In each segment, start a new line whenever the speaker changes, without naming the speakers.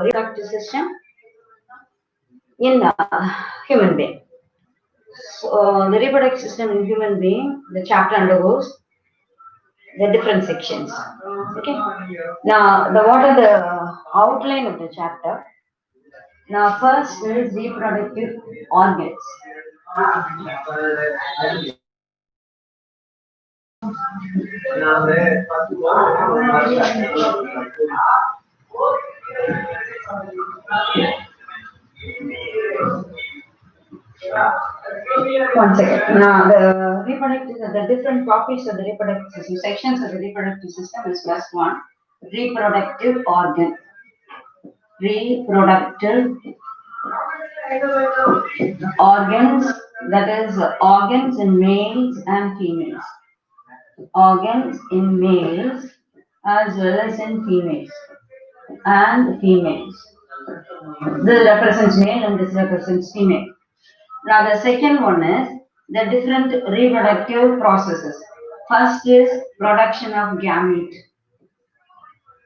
reproductive system in human being. So the reproductive system in human being, the chapter undergoes the different sections. Okay. Now, what are the outline of the chapter? Now, first is reproductive organs. One second. Now, the different topics of the reproductive system, sections of the reproductive system is first one, reproductive organ. Reproductive organs, that is organs in males and females. Organs in males as well as in females and females. This represents male and this represents female. Now the second one is the different reproductive processes. First is production of gamete.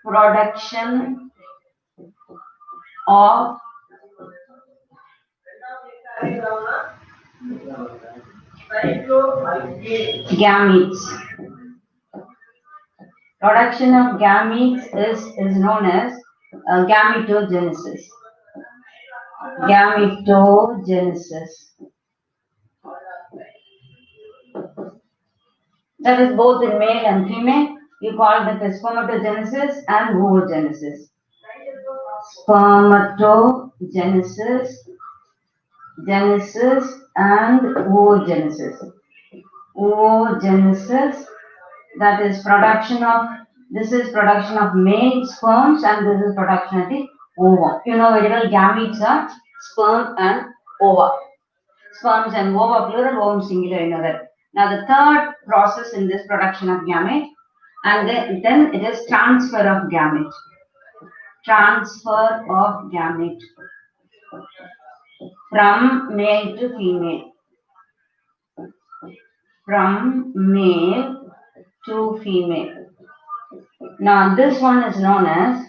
Production of gametes. Production of gametes is known as gametogenesis. Gametogenesis. That is both in male and female. You call that as spermatogenesis and oogenesis. Spermatogenesis, genesis and oogenesis. Oogenesis, that is production of, this is production of male sperms and this is production of the ova. You know very well gametes are sperm and ova. Sperms and ova plural, ovum singular, you know that. Now the third process in this production of gamete, and then it is transfer of gamete. Transfer of gamete from male to female. From male to female. Now this one is known as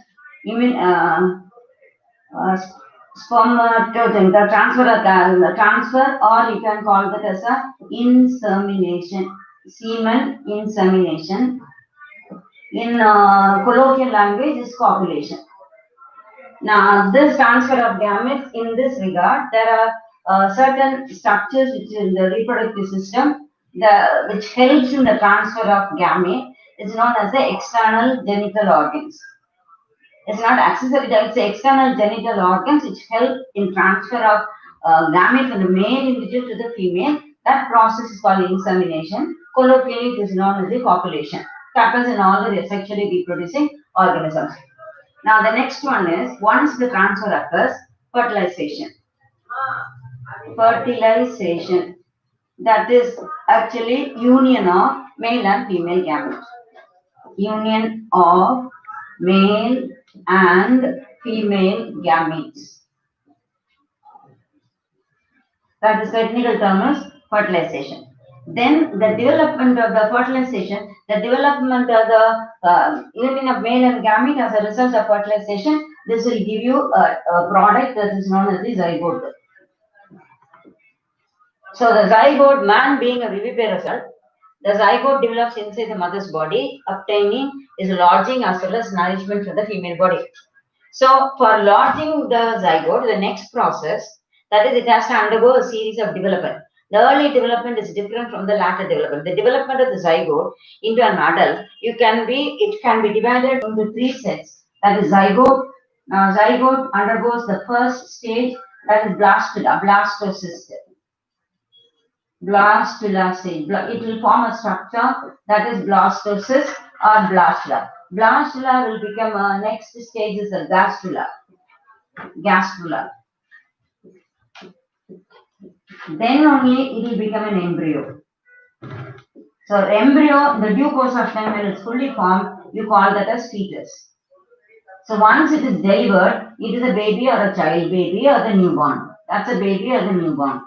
spermatogen, the transfer, or you can call that as a insemination, semen insemination. In colloquial language is copulation. Now this transfer of gametes, in this regard, there are certain structures which in the reproductive system, which helps in the transfer of gamete, is known as the external genital organs. It's not accessory, it's the external genital organs which help in transfer of gamete from the male individual to the female. That process is called insemination. Colloquially, it is known as the copulation. It happens in all the sexually reproducing organisms. Now, the next one is, once the transfer occurs, fertilization. Fertilization. That is actually union of male and female gametes. Union of male and female gametes. That is technical term is fertilization. Then the development of the fertilization, the development of the union of male and gamete as a result of fertilization, this will give you a product that is known as the zygote. So the zygote, man being a viviparosaur, the zygote develops inside the mother's body, obtaining is lodging as well as nourishment for the female body. So for lodging the zygote, the next process, that is, it has to undergo a series of development. The early development is different from the latter development. The development of the zygote into an adult, it can be divided into three sets. That is zygote. Now zygote undergoes the first stage, that is blastocyst. Blastula stage. It will form a structure that is blastocyst or blastula. Blastula will become next stage is the gastrula. Gastrula. Then only it will become an embryo. So embryo, in the due course of time when it's fully formed, you call that as fetus. So once it is delivered, it is a baby or a child baby or the newborn. That's a baby or the newborn.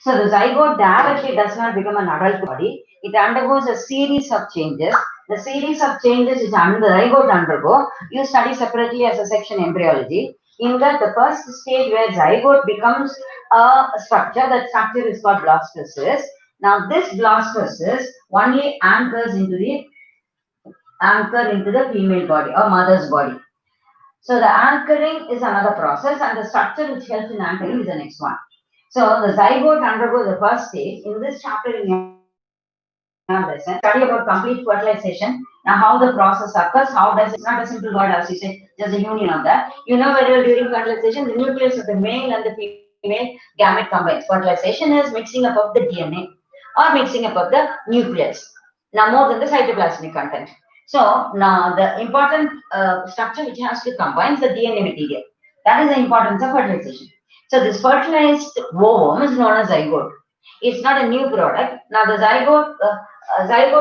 So the zygote directly does not become an adult body. It undergoes a series of changes. The series of changes which the zygote undergo, you study separately as a section embryology. In that, the first stage where zygote becomes a structure, that structure is called blastocyst. Now, this blastocyst only anchors into the female body or mother's body. So the anchoring is another process, and the structure which helps in anchoring is the next one. So the zygote undergoes the first stage. In this chapter in your lesson, study about complete fertilization. Now how the process occurs, how does it's not a simple word as you said, just a union of that. You know very well during fertilization, the nucleus of the male and the female gamete combines. Fertilization is mixing up of the DNA or mixing up of the nucleus. Now more than the cytoplasmic content. So now the important structure which has to combine is the DNA material. That is the importance of fertilization. So this fertilized ovum is known as zygote. It's not a new product. Now the zygote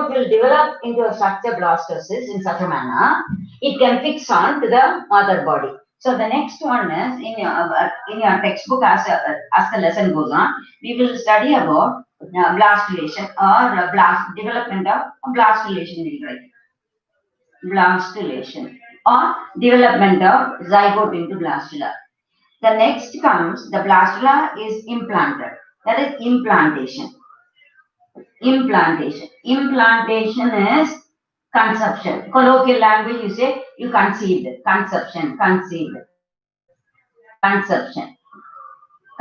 will develop into a structure blastocyst in such a manner it can fix on to the mother body. So the next one is in your textbook as the lesson goes on, we will study about blastulation or development of blastulation. Blastulation or development of zygote into blastula. The next comes the blastula is implanted. That is implantation. Implantation is conception. Colloquial language, you say you conceived. Conception.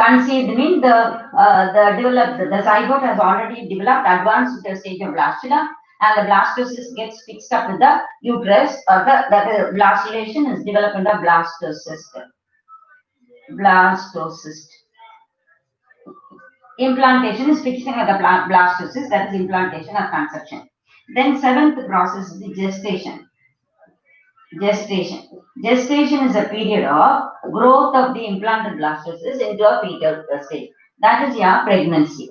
Conceived means the zygote has already developed, advanced to the stage of blastula, and the blastocyst gets fixed up with the uterus, or the blastulation is development of blastocyst. Implantation is fixing of the blastocyst, that is implantation or conception. Then seventh process is the gestation. Gestation is a period of growth of the implanted blastocyst into a fetal stage. That is your pregnancy.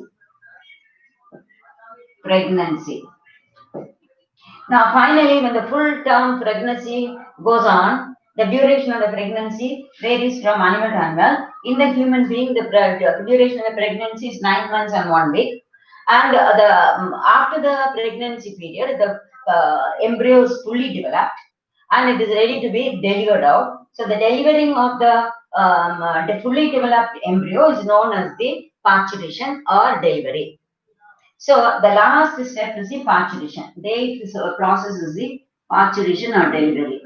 Now finally, when the full term pregnancy goes on, the duration of the pregnancy varies from animal to animal. In the human being, the duration of the pregnancy is 9 months and 1 week. And after the pregnancy period, the embryo is fully developed and it is ready to be delivered out. So the delivering of the fully developed embryo is known as the parturition or delivery. So the last step is the parturition. The process is the parturition or delivery.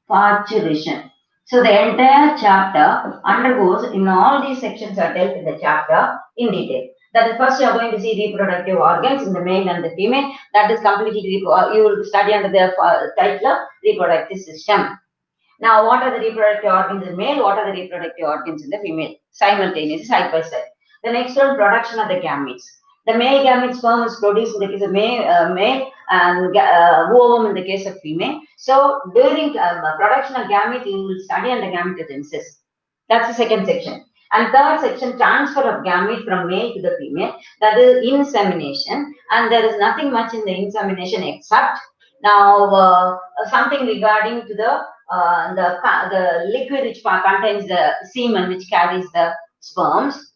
Parturition. So the entire chapter undergoes, in all these sections are dealt in the chapter in detail. That is, first you are going to see reproductive organs in the male and the female. That is completely, you will study under the title of reproductive system. Now, what are the reproductive organs in male? What are the reproductive organs in the female? Simultaneously, side by side. The next one, production of the gametes. The male gamete sperm is produced in the case of male and ovum in the case of female. So, during production of gamete, you will study under gametogenesis. That's the second section. And third section, transfer of gamete from male to the female. That is insemination. And there is nothing much in the insemination except now something regarding to the liquid which contains the semen which carries the sperms.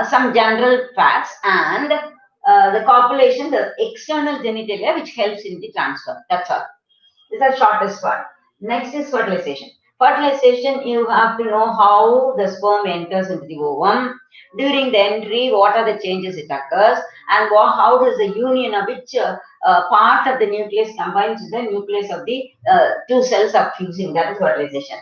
Some general facts and the copulation, the external genitalia which helps in the transfer. That's all. This is the shortest part. Next is fertilization. Fertilization, you have to know how the sperm enters into the ovum. During the entry, what are the changes it occurs, and how does the union of which part of the nucleus combines with the nucleus of the two cells are fusing. That is fertilization.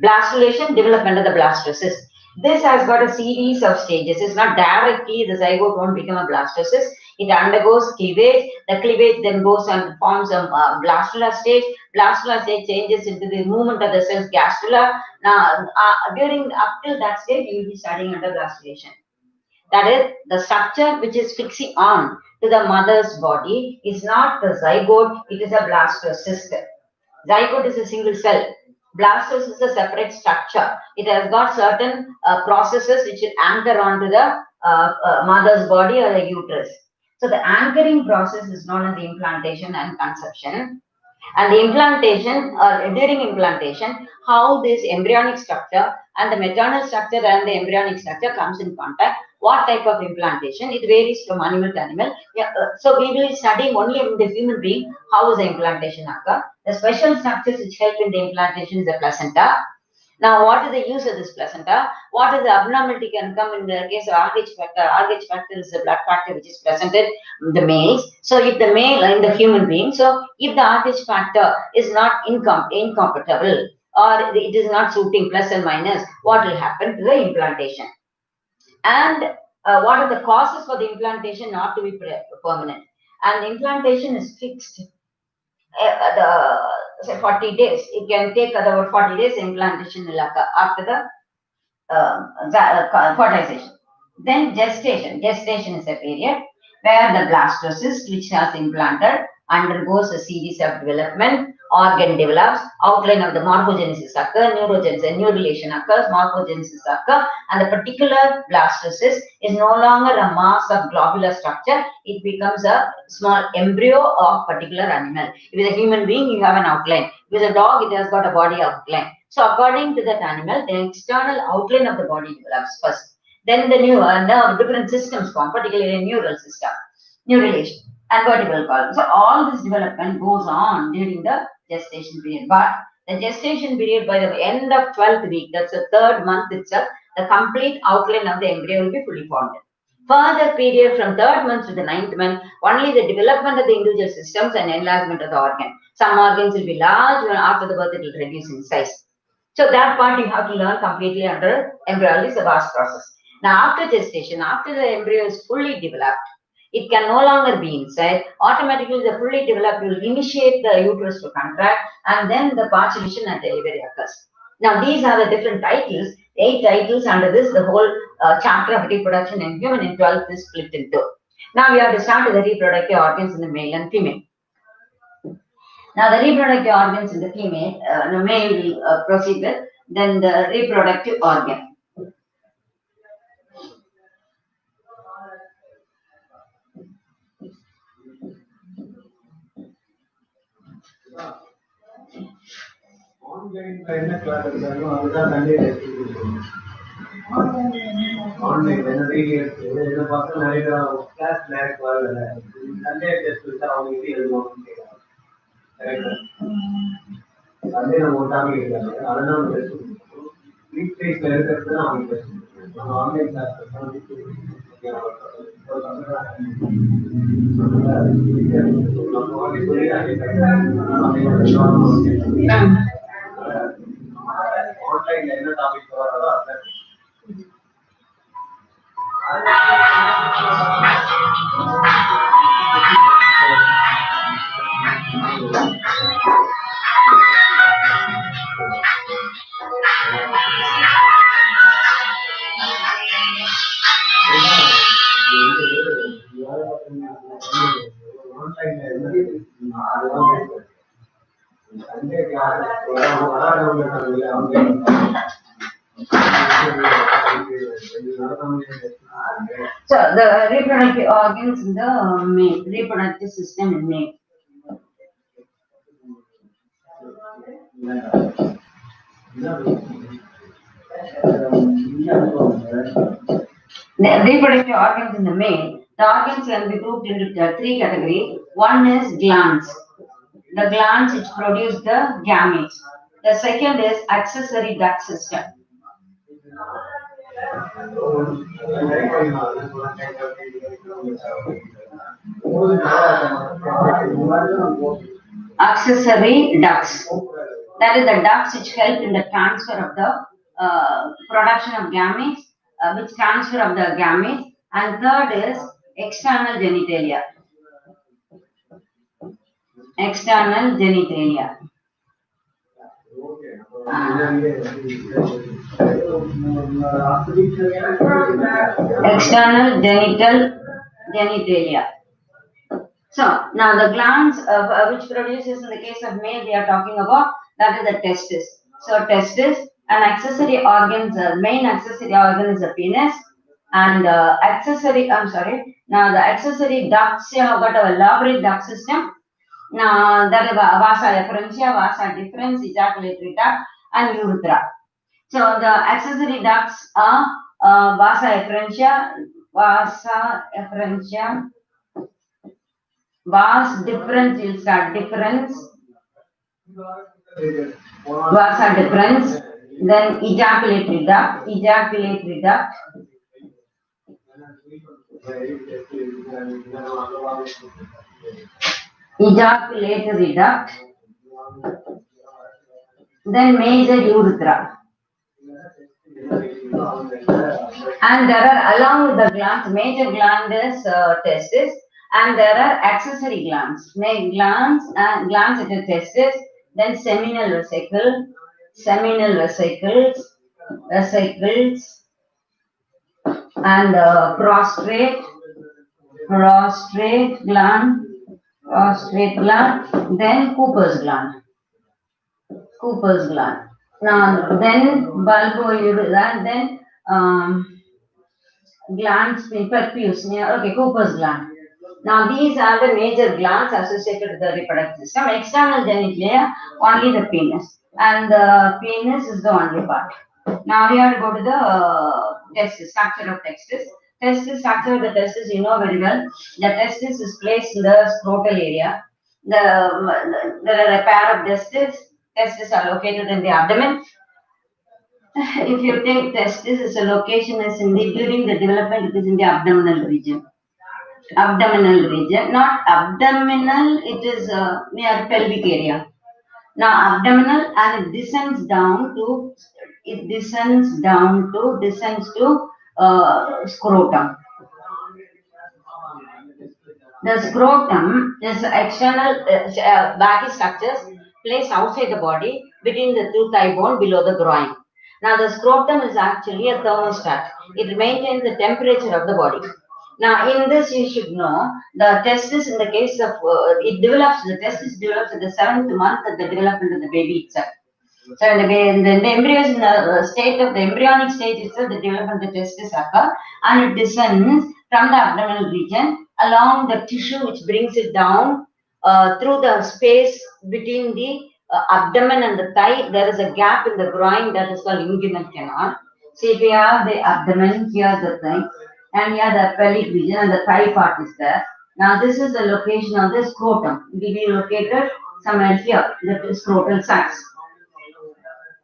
Blastulation, development of the blastocyst. This has got a series of stages. It's not directly the zygote won't become a blastocyst. It undergoes cleavage. The cleavage then goes and forms a blastula stage. Blastula stage changes into the movement of the cells gastrula. Now, up till that stage, you will be studying under blastulation. That is, the structure which is fixing on to the mother's body is not the zygote, it is a blastocyst. Zygote is a single cell. Blastocyst is a separate structure. It has got certain processes which will anchor onto the mother's body or the uterus. So the anchoring process is known as the implantation and conception. And the implantation, or during implantation, how this embryonic structure and the maternal structure and the embryonic structure comes in contact. What type of implantation? It varies from animal to animal. So we will study only in the human being how is the implantation occur. The special structures which help in the implantation is the placenta. Now, what is the use of this placenta? What is the abnormality can come in the case of RH factor? RH factor is the blood factor which is presented in the males. So, if the male in the human being, so if the RH factor is not incompatible or it is not suiting plus and minus, what will happen to the implantation? And what are the causes for the implantation not to be permanent? And the implantation is fixed. Say 40 days. It can take about 40 days implantation will occur after the fertilization. Then gestation. Gestation is a period where the blastocyst which has implanted undergoes a series of development, organ develops, outline of the morphogenesis occurs, neurogenesis, new relation occurs, morphogenesis occurs, and the particular blastocyst is no longer a mass of globular structure, it becomes a small embryo of particular animal. If it's a human being, you have an outline. If it's a dog, it has got a body outline. So according to that animal, the external outline of the body develops first. Then the new different systems form, particularly neural system, new relation, and vertebral column. So all this development goes on during the gestation period. But the gestation period, by the end of 12th week, that's the third month itself, the complete outline of the embryo will be fully formed. Further period from third month to the ninth month, only the development of the individual systems and enlargement of the organ. Some organs will be large, after the birth it will reduce in size. So that part you have to learn completely under embryology, is a vast process. Now after gestation, after the embryo is fully developed, it can no longer be inside. Automatically the fully developed will initiate the uterus to contract and then the parturition and delivery occurs. Now these are the different titles, 8 titles under this, the whole chapter of reproduction in human in 12 is split into. Now we have to start with the reproductive organs in the male and female. Now the reproductive organs in the female, the male will proceed with, then the reproductive organ. So the reproductive organs in the male, reproductive system in male. The reproductive organs in the male, the organs can be grouped into 3 categories. One is glands, the glands which produce the gametes. The second is accessory duct system. Accessory ducts, that is the ducts which help in the transfer of the production of gametes, which transfer of the gametes, and third is external genitalia. External genitalia. External genitalia. So now the glands which produces in the case of male we are talking about, that is the testis. So testis and accessory organs, main accessory organ is the penis, and now the accessory ducts, you have got a lobular duct system. Now that is vasa efferentia, vasa deferens, ejaculatory duct, and urethra. So the accessory ducts are vasa efferentia, vas deferens, vasa deferens, Then ejaculatory duct, then major urethra. And there are, along with the glands, major gland is testis, and there are accessory glands. Glands at the testis, then seminal vesicles, and prostrate gland, then Cooper's gland. Now, then bulbourethra, then glands, prepuce, okay, Cooper's gland. Now, these are the major glands associated with the reproductive system. External genitalia, only the penis. And the penis is the only part. Now, we have to go to the testis, structure of testis. Structure of the testis, you know very well. The testis is placed in the scrotal area. There are a pair of testis are located in the abdomen. If you take testis, its location is during the development, it is in the abdominal region. Not abdominal, it is near pelvic area. Now abdominal, and it descends to scrotum. The scrotum is external baggy structures placed outside the body between the two thigh bone below the groin. Now the scrotum is actually a thermostat. It maintains the temperature of the body. Now in this you should know the testis, in the case of the testis develops at the 7th month of the development of the baby itself. So in the embryos, in the state of the embryonic stage itself, the development of the testis occur, and it descends from the abdominal region along the tissue which brings it down through the space between the abdomen and the thigh. There is a gap in the groin that is called inguinal canal. See, if you have the abdomen, here the thing, and here the pelvic region, and the thigh part is there. Now this is the location of the scrotum. It will be located somewhere here, the scrotal sacs.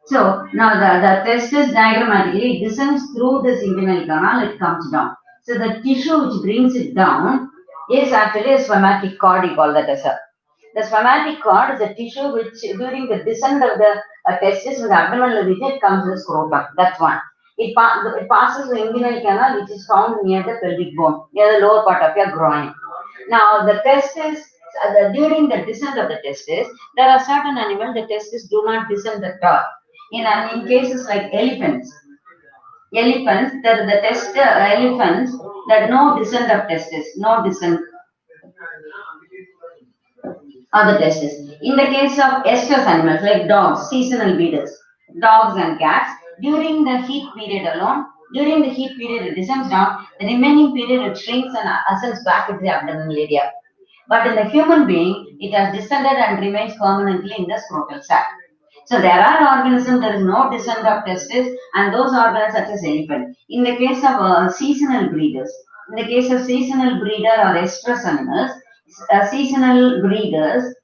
So now the testis diagrammatically descends through this inguinal canal, it comes down. So the tissue which brings it down is actually a spermatic cord, we call that as a. The spermatic cord is a tissue which during the descent of the testis in the abdominal region, it comes to the scrotum. That's one. It passes the inguinal canal which is found near the pelvic bone, near the lower part of your groin. Now the testis, during the descent of the testis, there are certain animals, the testis do not descend at all. In cases like elephants, elephants, there no descent of testis, no descent of the testis. In the case of estrus animals like dogs, seasonal breeders, dogs and cats, during the heat period alone, it descends down, the remaining period it shrinks and ascends back into the abdominal area. But in the human being, it has descended and remains permanently in the scrotal sac. So there are organisms, there is no descent of testis, and those organs such as elephant. In the case of seasonal breeder or estrus animals, seasonal breeders,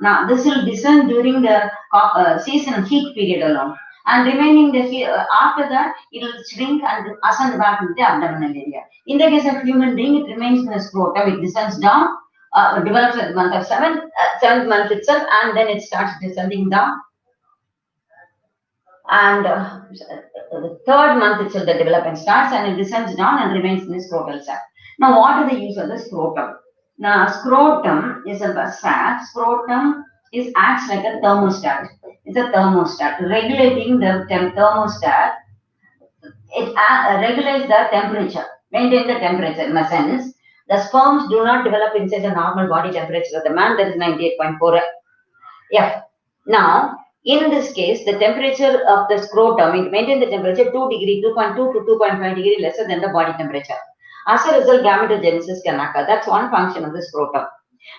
now this will descend during the seasonal heat period alone. And remaining after that, it will shrink and ascend back into the abdominal area. In the case of human being, it remains in the scrotum, it descends down, develops at the month of 7th month itself, and then it starts descending down. And the 3rd month itself, the development starts, and it descends down and remains in the scrotal sac. Now, what is the use of the scrotum? Now, scrotum is a sac. Scrotum acts like a thermostat. It's a thermostat regulating the thermostat. It regulates the temperature, maintain the temperature. In a sense, the sperms do not develop inside the normal body temperature of the man, that is 98.4. Yeah. Now, in this case, the temperature of the scrotum, it maintains the temperature 2.2 to 2.5 degree lesser than the body temperature. As a result, gametogenesis can occur. That's one function of the scrotum.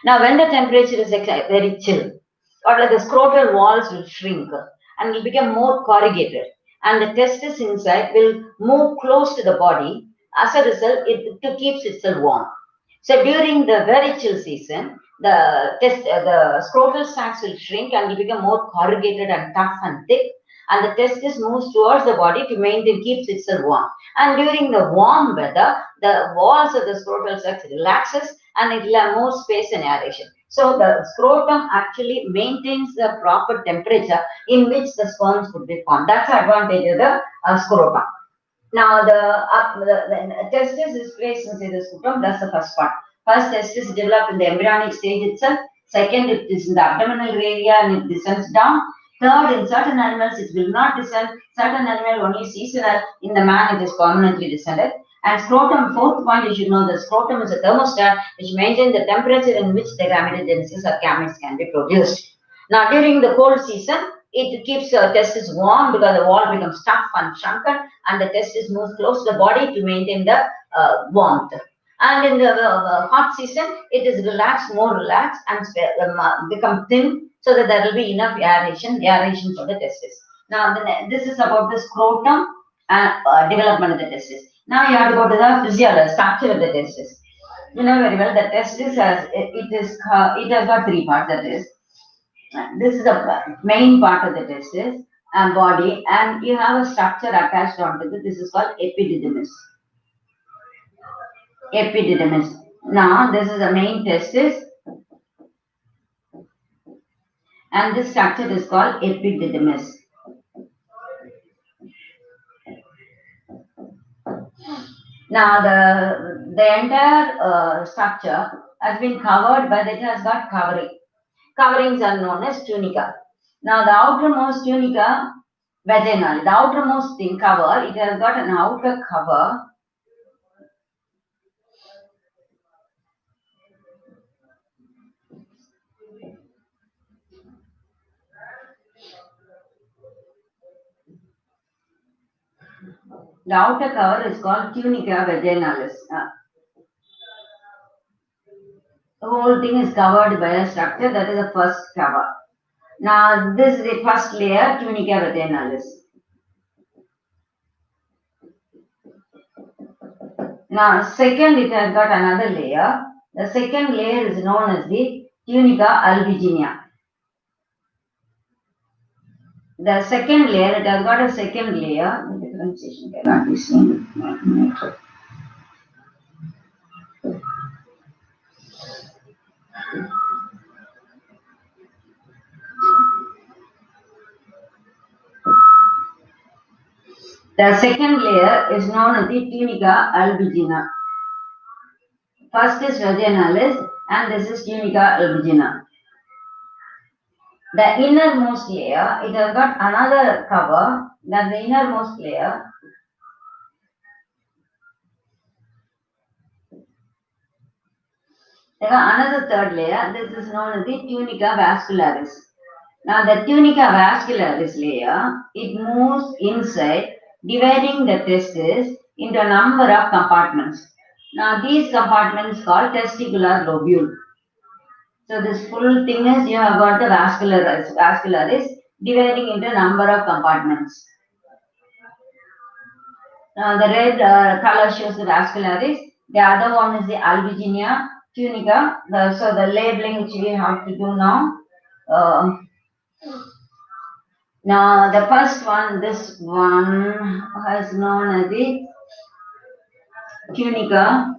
Now, when the temperature is very chill, or like the scrotal walls will shrink and will become more corrugated, and the testis inside will move close to the body. As a result, it keeps itself warm. So during the very chill season, the scrotal sacs will shrink and will become more corrugated and tough and thick. and the testis moves towards the body to maintain, keeps itself warm. And during the warm weather, the walls of the scrotal sac relaxes and it allows more space and aeration. So the scrotum actually maintains the proper temperature in which the sperms would be formed. That's the advantage of the scrotum. Now the testis is placed inside the scrotum. That's the first part. First, testis develop in the embryonic stage itself. Second, it is in the abdominal area and it descends down. Third, in certain animals, it will not descend. Certain animal only seasonal. In the man, it is permanently descended. And scrotum, fourth point, you should know that scrotum is a thermostat which maintains the temperature in which the gametogenesis or gametes can be produced. Now, during the cold season, it keeps the testis warm because the wall becomes tough and shrunken, and the testis moves close to the body to maintain the warmth. And in the hot season, it is relaxed, more relaxed, and become thin, so that there will be enough aeration for the testis. Now, this is about the scrotum and development of the testis. Now, you have to go to the physiology, structure of the testis. You know very well the testis has it has got three parts. That is, this is the main part of the testis and body, and you have a structure attached onto it. This is called epididymis. Epididymis. Now, this is the main testis, and this structure is called epididymis. Now, the entire structure has been covered, but it has got covering. Coverings are known as tunica. Now, the outermost tunica vaginal, the outermost thing cover, it has got an outer cover. The outer cover is called tunica vaginalis. The whole thing is covered by a structure, that is the first cover. Now, this is the first layer, tunica vaginalis. Now, second, it has got another layer. The second layer is known as the tunica albuginea. The second layer, it has got a second layer. The differentiation cannot be seen. The second layer is known as the tunica albigina. First is vaginalis and this is tunica albigina. The innermost layer, it has got another cover, that's the innermost layer. There are another third layer, this is known as the tunica vascularis. Now the tunica vascularis layer, it moves inside, dividing the testis into a number of compartments. Now these compartments called testicular lobule. So this full thing is you have got the vascularis dividing into a number of compartments. Now the red color shows the vascularis. The other one is the albuginea, tunica. So the labeling which we have to do now. Now the first one, this one is known as the tunica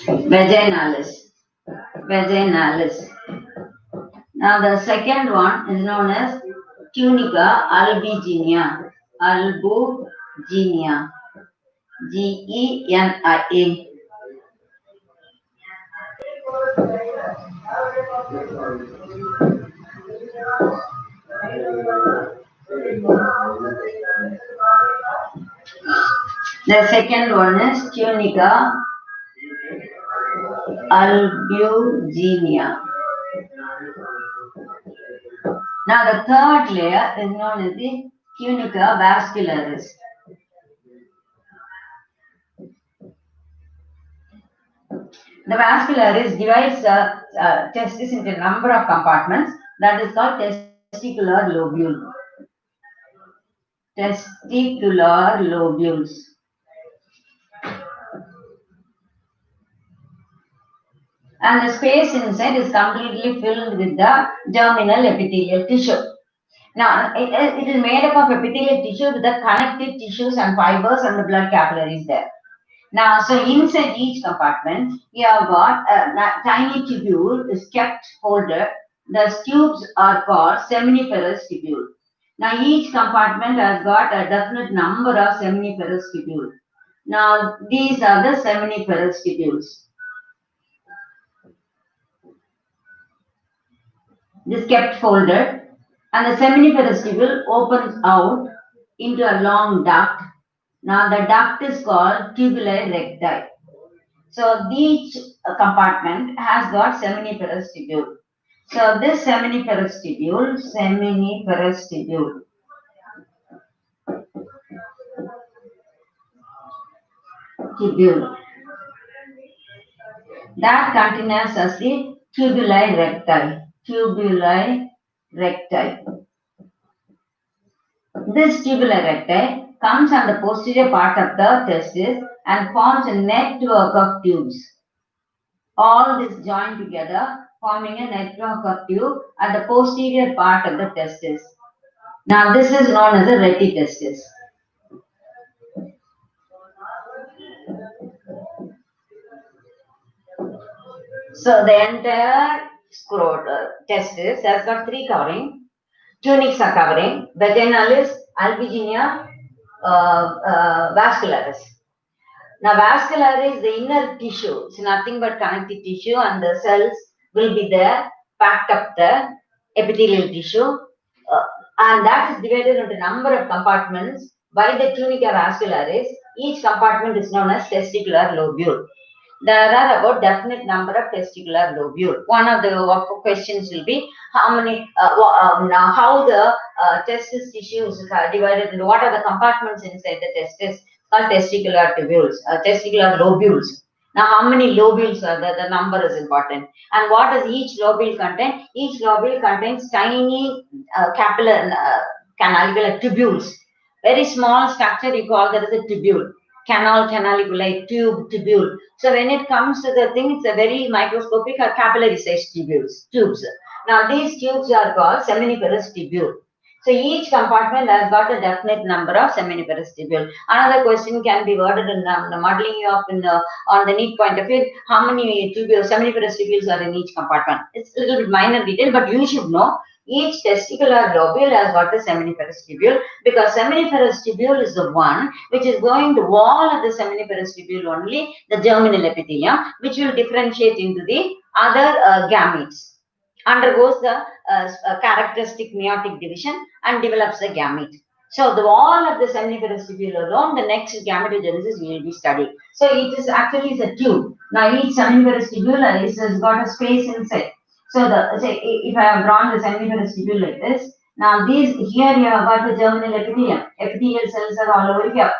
vaginalis. Now the second one is known as tunica albuginea. Genia. The second one is tunica albuginea. Now the third layer is known as the tunica vascularis. The vascularis divides the testis into a number of compartments. That is called testicular lobule. Testicular lobules. And the space inside is completely filled with the germinal epithelial tissue. Now, it is made up of epithelial tissue with the connective tissues and fibers and the blood capillaries there. Now, so inside each compartment, you have got a tiny tubule is kept folded. The tubes are called seminiferous tubule. Now, each compartment has got a definite number of seminiferous tubules. Now, these are the seminiferous tubules. This kept folded, and the seminiferous tubule opens out into a long duct. Now, the duct is called tubuli recti. So each compartment has got seminiferous tubule. So this seminiferous tubule, that continues as the tubuli recti. This tubuli recti comes on the posterior part of the testis and forms a network of tubes. All this joined together, forming a network of tube at the posterior part of the testis. Now this is known as the retitestis. So the entire testis has got three covering. Tunics are covering. Vaginalis, albuginea, vascularis. Now vascularis, the inner tissue, it's nothing but connective tissue, and the cells will be there, packed up the epithelial tissue, and that is divided into a number of compartments by the tunica vascularis. Each compartment is known as testicular lobule. There are about definite number of testicular lobule. One of the questions will be how many, how the testis tissue is divided into what are the compartments inside the testis called testicular tubules, testicular lobules. Now, how many lobules are there? The number is important. And what does each lobule contain? Each lobule contains tiny canalicular tubules. Very small structure, you call that as a tubule. Canaliculi, tubule. So when it comes to the thing, it's a very microscopic or capillary sized tubes. Now these tubes are called seminiferous tubule. So each compartment has got a definite number of seminiferous tubule. Another question can be worded in modeling you up in on the NEET point of view. How many seminiferous tubules are in each compartment? It's a little bit minor detail, but you should know each testicular lobule has got a seminiferous tubule, because seminiferous tubule is the one which is going to wall of the seminiferous tubule only, the germinal epithelium, which will differentiate into the other gametes. Undergoes the characteristic meiotic division and develops the gamete. So the wall of the seminiferous tubule alone, the next gametogenesis we will be studying. So it is actually a tube. Now each seminiferous tubule has got a space inside. So if I have drawn the seminiferous tubule like this, now here you have got the germinal epithelium. Epithelial cells are all over here.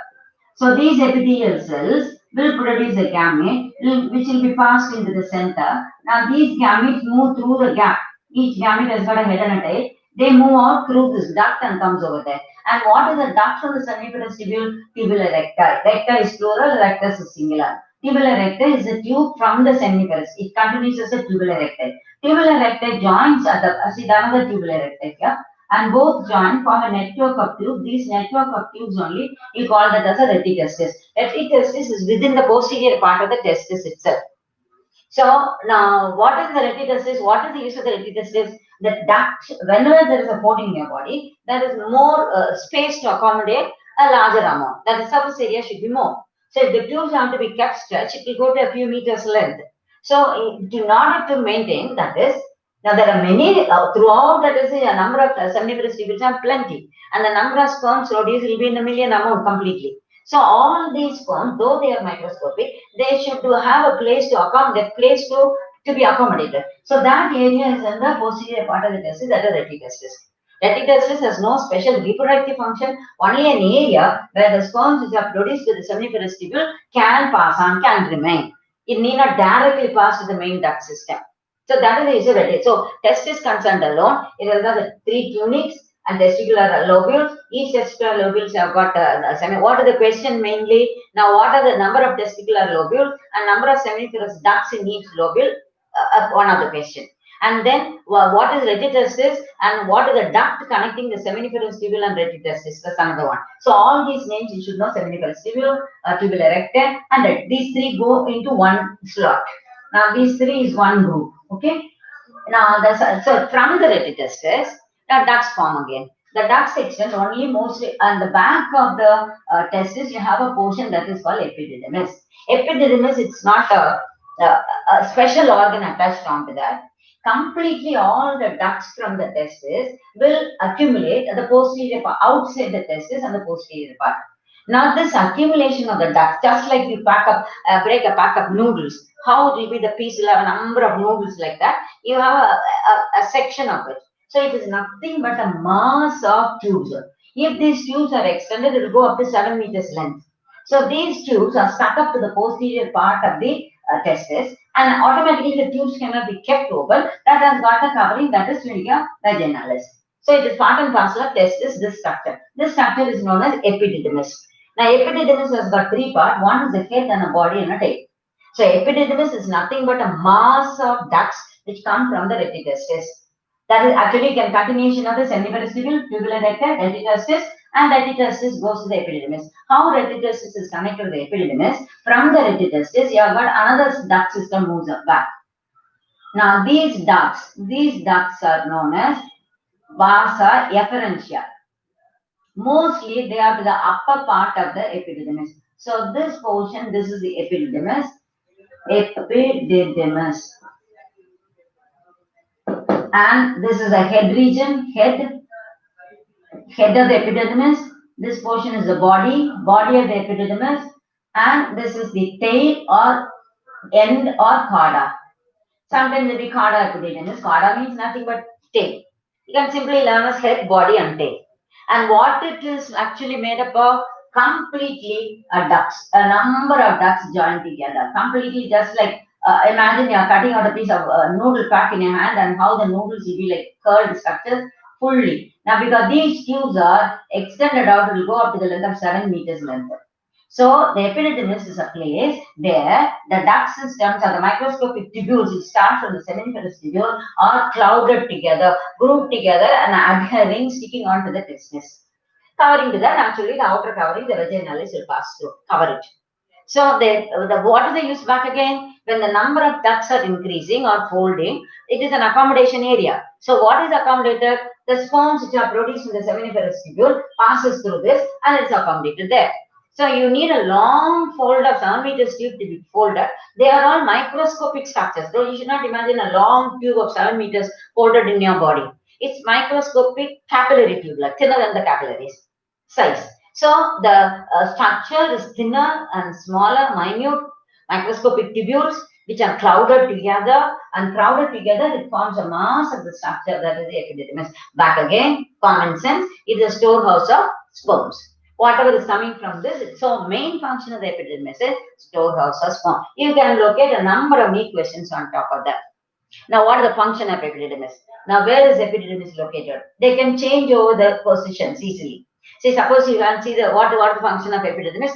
So these epithelial cells will produce a gamete which will be passed into the center. Now these gametes move through the gap. Each gamete has got a head and a tail. They move out through this duct and comes over there. And what is the duct of the seminiferous tubule? Tubuli recti. Recti is plural, rectus is singular. Tubuli recti is a tube from the seminiferous. It continues as a tubuli recti. Tubuli recti joins at the, see another tubuli recti here. And both join form a network of tubes. These network of tubes only, you call that as a retitestis. Retitestis is within the posterior part of the testis itself. So now, what is the retitestis? What is the use of the retitestis? The duct, whenever there is a port in your body, there is more space to accommodate a larger amount. That the surface area should be more. So if the tubes have to be kept stretched, it will go to a few meters length. So in order to maintain, that is, now there are many, throughout that is a number of seminiferous tubules are plenty, and the number of sperms produced will be in a million amount completely. So all these sperms, though they are microscopic, they should have a place to accommodate, to be accommodated. So that area is in the posterior part of the testis, that is retitestis. Retitestis has no special reproductive function, only an area where the sperms which are produced with the seminiferous tubule can pass on, can remain. It need not directly pass to the main duct system. So that is the issue of it. So testis concerned alone, it has got the three tunics and testicular lobules. Each testicular lobules have got what are the question mainly? Now what are the number of testicular lobules and number of seminiferous ducts in each lobule? One of the question. And then what is retitestis and what is the duct connecting the seminiferous tubule and retitestis? That's another one. So all these names you should know: seminiferous tubule, tubule recte, and these three go into one slot. Now these three is one group. Okay. Now so from the retitestis, the ducts form again. The ducts extend only mostly on the back of the testis. You have a portion that is called epididymis. Epididymis, it's not a special organ attached onto that. Completely all the ducts from the testis will accumulate at the posterior part, outside the testis and the posterior part. Now this accumulation of the ducts, just like you break a pack of noodles, how it will be the piece will have a number of noodles like that. You have a section of it. So it is nothing but a mass of tubes. If these tubes are extended, it will go up to 7 meters length. So these tubes are stuck up to the posterior part of the testis, and automatically the tubes cannot be kept open. That has got a covering, that is trachea vaginalis. So it is part and parcel of testis, this structure. This structure is known as epididymis. Now epididymis has got three parts. One is a head and a body and a tail. So epididymis is nothing but a mass of ducts which come from the retitestis. That is actually a continuation of the seminiferous tubule, tubular recte, retitestis, and retitestis goes to the epididymis. How retitestis is connected to the epididymis? From the retitestis, you have got another duct system moves up back. Now these ducts are known as vasa efferentia. Mostly they are to the upper part of the epididymis. So this portion, this is the epididymis. And this is a head region, head of the epididymis. This portion is the body of the epididymis, and this is the tail or end or cauda. Sometimes it will be cauda epididymis. Cauda means nothing but tail. You can simply learn as head, body, and tail. And what it is actually made up of, completely ducts, a number of ducts joined together, completely just like imagine you are cutting out a piece of noodle pack in your hand, and how the noodles will be like curled structures fully. Now because these tubes are extended out, it will go up to the length of 7 meters length. So the epididymis is a place where the duct systems or the microscopic tubules, which start from the seminiferous tubule, are clouded together, grouped together, and adhering, sticking onto the testis. Covering to that, actually the outer covering, the vaginalis will pass through, cover it. So what is the use back again? When the number of ducts are increasing or folding, it is an accommodation area. So what is accommodated? The sperms which are produced in the seminiferous tubule passes through this and it's accommodated there. So you need a long fold of 7 meters tube to be folded. They are all microscopic structures. So you should not imagine a long tube of 7 meters folded in your body. It's microscopic capillary tube, like thinner than the capillaries size. So the structure is thinner and smaller, minute microscopic tubules which are clouded together, and crowded together it forms a mass of the structure, that is the epididymis. Back again, common sense, it is a storehouse of sperms. Whatever is coming from this, so main function of the epididymis is storehouse of sperm. You can locate a number of NEET questions on top of that. Now, what is the function of epididymis? Now, where is epididymis located? They can change over the positions easily. Say, suppose you can see what the function of epididymis.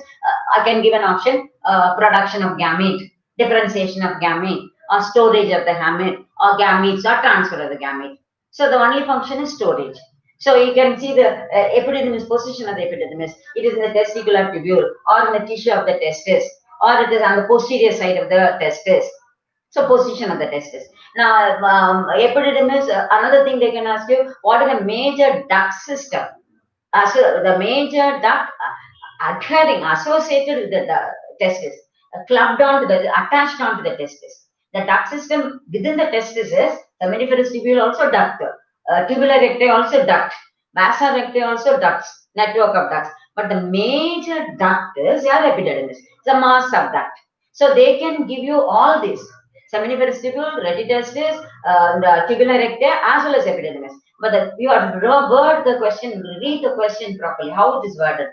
I can give an option: production of gamete, differentiation of gamete, or storage of the gamete, or gametes, or transfer of the gamete. So the only function is storage. So you can see the epididymis, position of the epididymis. It is in the testicular tubule, or in the tissue of the testis, or it is on the posterior side of the testis. So position of the testis. Now, epididymis, another thing they can ask you, what is the major duct system? So the major duct adhering, associated with the testis, clubbed onto the, attached onto the testis. The duct system within the testis is seminiferous tubule also duct, tubular recti also duct, vasa recti also ducts, network of ducts. But the major duct is your epididymis, the mass of duct. So they can give you all this: seminiferous tubule, retitestis, tubular recti, as well as epididymis. But you have to word the question, read the question properly, how it is worded.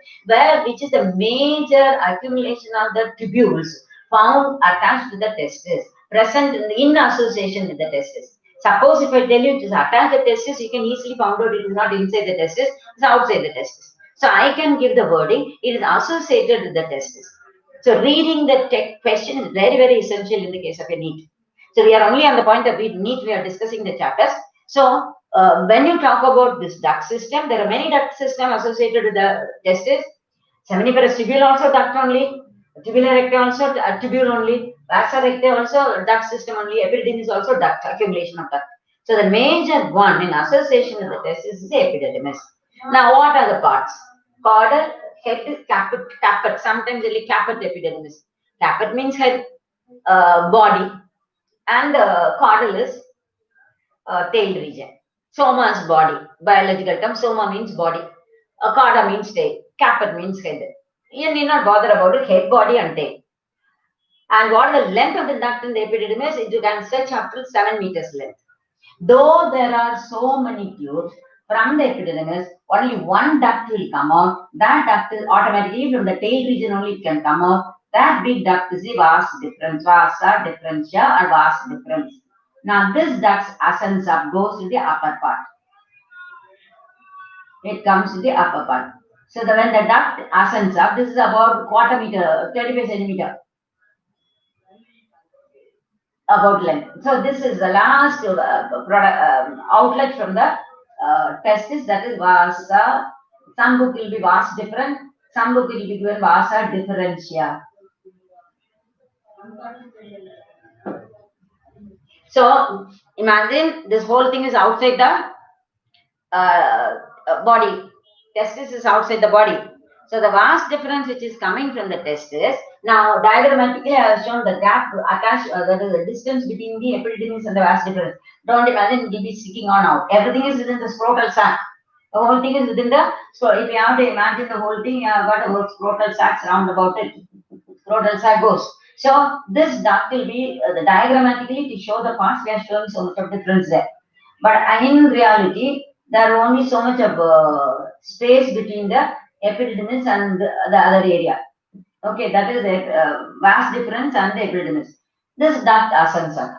Which is the major accumulation of the tubules found attached to the testis, present in association with the testis. Suppose if I tell you it is attached to the testis, you can easily find out it is not inside the testis, it is outside the testis. So I can give the wording, it is associated with the testis. So reading the question is very, very essential in the case of a NEET. So we are only on the point of NEET, we are discussing the chapters. So when you talk about this duct system, there are many duct systems associated with the testes. Seminiferous tubule also duct only, tubular recta also tubule only, vasa recta also duct system only, epididymis also duct, accumulation of duct. So the major one in association with the testis is the epididymis. Now what are the parts? Caudal, head, caput, sometimes only caput epididymis. Caput means head, body, and caudal is tail region. Soma is body, biological term. Soma means body. Cauda means tail. Caput means head. You need not bother about it, head, body, and tail. And what is the length of the duct in the epididymis? You can stretch up to 7 meters length. Though there are so many tubes from the epididymis, only one duct will come out. That duct is automatically from the tail region only it can come out. That big duct is the vas deferens, vasa differentia or vas deferens. Now this duct ascends up, goes to the upper part. It comes to the upper part. So when the duct ascends up, this is about quarter meter, 25 centimeter about length. So this is the last outlet from the testis, that is vasa. Some book will be vas different, some book will be given vasa differentia. So imagine this whole thing is outside the body. Testis is outside the body. So the vas difference which is coming from the testis. Now diagrammatically I have shown the gap attached, that is the distance between the epididymis and the vas difference. Don't imagine it will be sticking on out. Everything is within the scrotal sac. The whole thing is within the, so if you have to imagine the whole thing, you have got a whole scrotal sac around about it. Scrotal sac goes. So this duct will be diagrammatically to show the parts, we are showing so much of difference there. But in reality, there are only so much of space between the epididymis and the other area. Okay, that is the vas difference and the epididymis. This duct ascends up.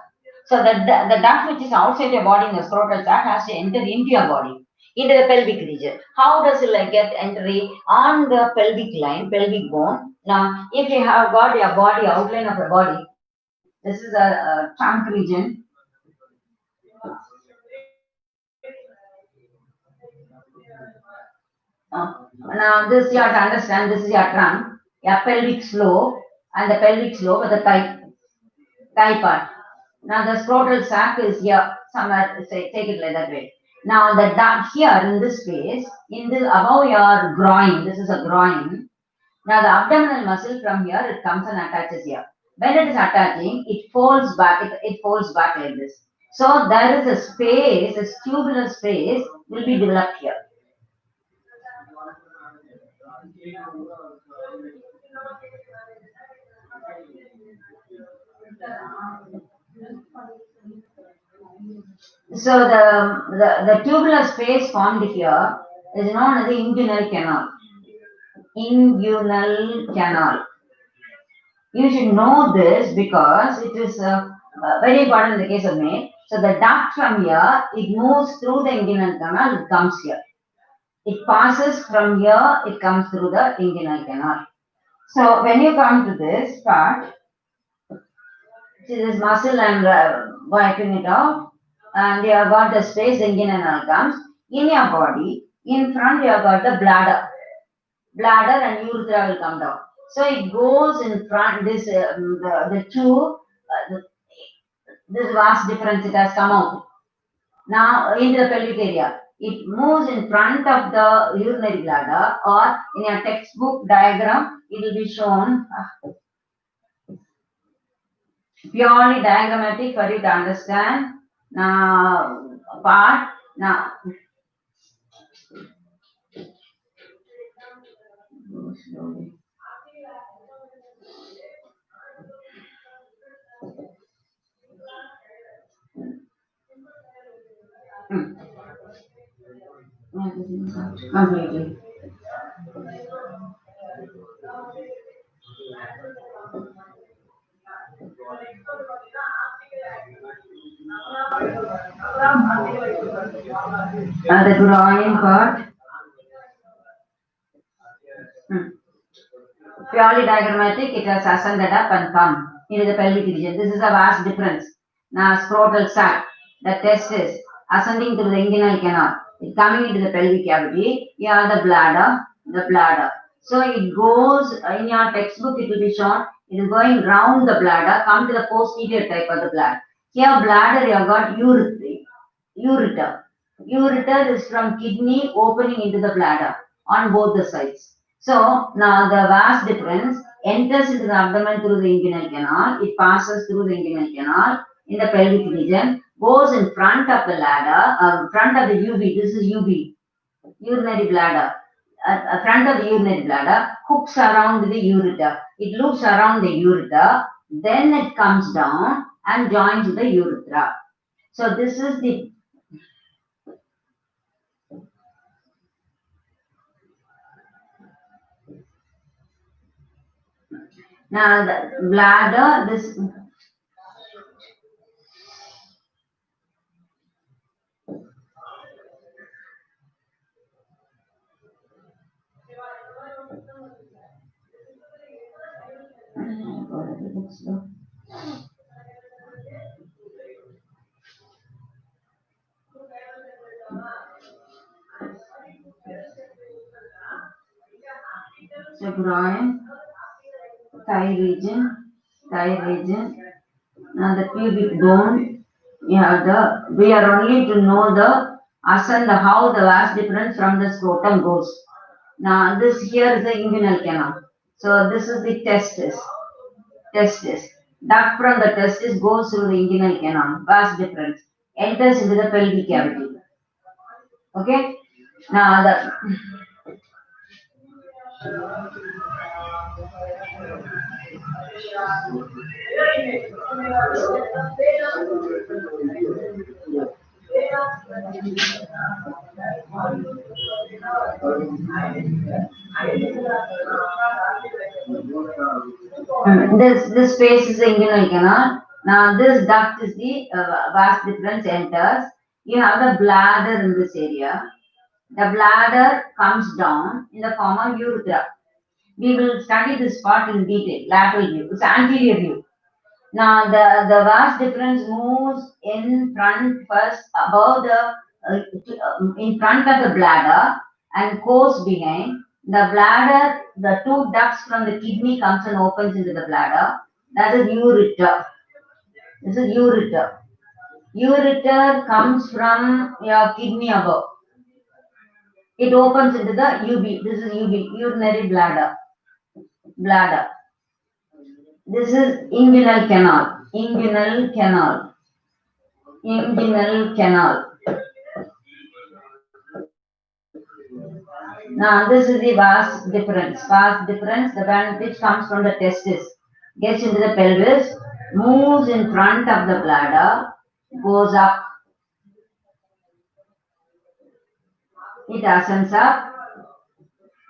So the duct which is outside your body in the scrotal sac has to enter into your body, into the pelvic region. How does it get entry? On the pelvic line, pelvic bone. Now, if you have got your body, outline of your body, this is a trunk region. Now this you have to understand, this is your trunk, your pelvic slope, and the pelvic slope of the thigh part. Now the scrotal sac is here, somewhere, say, take it like that way. Now the duct here in this space, in this above your groin, this is a groin. Now the abdominal muscle from here, it comes and attaches here. When it is attaching, it folds back, it folds back like this. So there is a space, a tubular space will be developed here. So the tubular space formed here is known as the inguinal canal. Inguinal canal. You should know this because it is very important in the case of male. So the duct from here, it moves through the inguinal canal, it comes here. It passes from here, it comes through the inguinal canal. So when you come to this part, see this muscle and wiping it out, and you have got the space, the inguinal comes. In your body, in front you have got the bladder. Bladder and urethra will come down. So it goes in front, this the two, this vas difference, it has come out. Now into the pelvic area. It moves in front of the urinary bladder, or in your textbook diagram, it will be shown purely diagrammatic for you to understand. Now part, now go slowly. Completely. The groin part. Purely diagrammatic, it has ascended up and come into the pelvic region. This is a vast difference. Now scrotal sac, the testis, ascending through the inguinal canal, it coming into the pelvic cavity. Here the bladder, the bladder. So it goes, in your textbook it will be shown, it is going round the bladder, come to the posterior type of the bladder. Here bladder you have got ureter. Ureter is from kidney opening into the bladder on both the sides. So now the vas deferens enters into the abdomen through the inguinal canal. It passes through the inguinal canal in the pelvic region, goes in front of the ladder, front of the UB. This is UB, urinary bladder. Front of the urinary bladder, hooks around the ureter. It loops around the ureter, then it comes down and joins the urethra. So this is the now the bladder. This so groin, thigh region. Now the pubic bone. Yeah, we are only to know the ascent, how the vas deferens from the scrotum goes. Now this here is the inguinal canal. So this is the testis. Duct from the testis goes through the inguinal canal, vas deferens, enters into the pelvic cavity. Okay. Now the this space is the inguinal canal. Now this duct is the vas deferens enters. You have the bladder in this area. The bladder comes down in the form of urethra. We will study this part in detail. Lateral view. It's anterior view. Now the vas deferens moves in front first above the in front of the bladder and goes behind. The bladder, the two ducts from the kidney comes and opens into the bladder. That is ureter. This is ureter. Ureter comes from your kidney above. It opens into the UB. This is UB, urinary bladder. This is inguinal canal. Now this is the vas deferens. The one which comes from the testis, gets into the pelvis, moves in front of the bladder, goes up. It ascends up,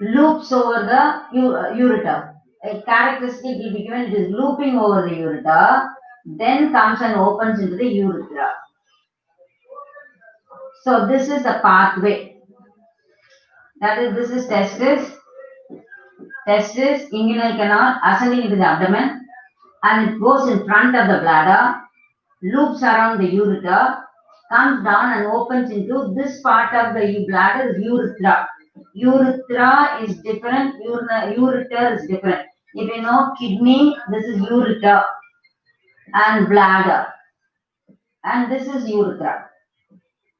loops over the ureter. A characteristic will be given, it is looping over the ureter, then comes and opens into the urethra. So this is the pathway. That is, this is testis, inguinal canal, ascending into the abdomen, and it goes in front of the bladder, loops around the ureter, comes down and opens into this part of the bladder is urethra. Urethra is different, ureter is different. If you know kidney, this is ureter, and bladder, and this is urethra.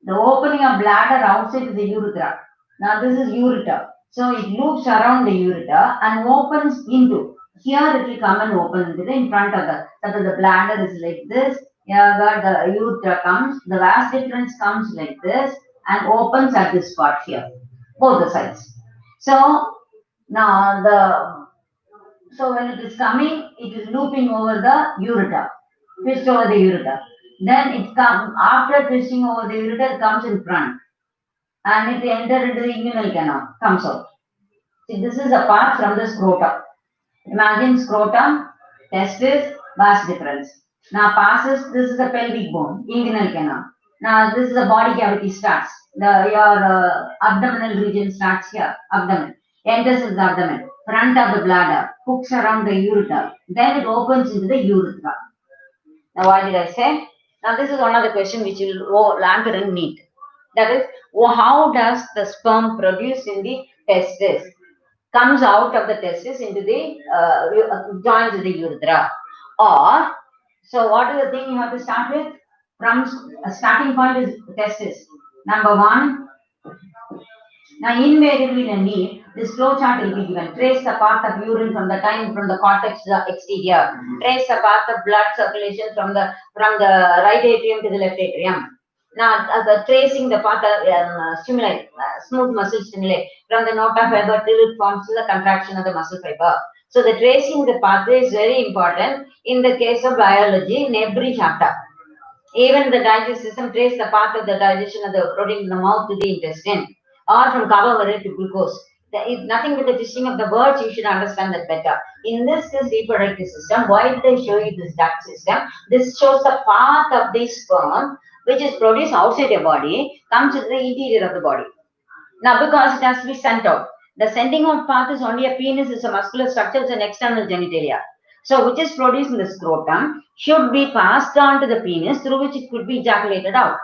The opening of bladder outside is the urethra. Now this is ureter. So it loops around the ureter and opens into. Here it will come and open into the in front of the. That is, the bladder is like this. Here the ureter comes. The vas deferens comes like this and opens at this part here, both the sides. So now so when it is coming, it is looping over the ureter, twist over the ureter. Then it comes after twisting over the ureter, it comes in front, and it enters into the inguinal canal, comes out. See, this is apart from the scrotum. Imagine scrotum, testis, vas deferens. Now passes. This is the pelvic bone, inguinal canal. Now this is the body cavity starts. Your abdominal region starts here. Abdomen enters into the abdomen. Front of the bladder, hooks around the ureter. Then it opens into the urethra. Now what did I say? Now, this is one of the questions which will answer in NEET. That is, how does the sperm produced in the testis comes out of the testis into the joins the urethra? Or, so what is the thing you have to start with? From a starting point is testis. Number one. Now, invariably in a NEET, this flow chart will be given. Trace the path of urine from the cortex to the exterior. Trace the path of blood circulation from the right atrium to the left atrium. Now, tracing the path of stimuli, smooth muscle stimuli from the nota fiber till it forms the contraction of the muscle fiber. So, the tracing the pathway is very important in the case of biology in every chapter. Even the digestive system trace the path of the digestion of the protein in the mouth to the intestine, or from carbohydrate to glucose. If nothing with the teaching of the words, you should understand that better. In this reproductive system, why did I show you this duct system? This shows the path of the sperm, which is produced outside your body, comes to the interior of the body. Now, because it has to be sent out. The sending out path is only a penis, is a muscular structure, it's an external genitalia. So, which is produced in the scrotum should be passed on to the penis through which it could be ejaculated out.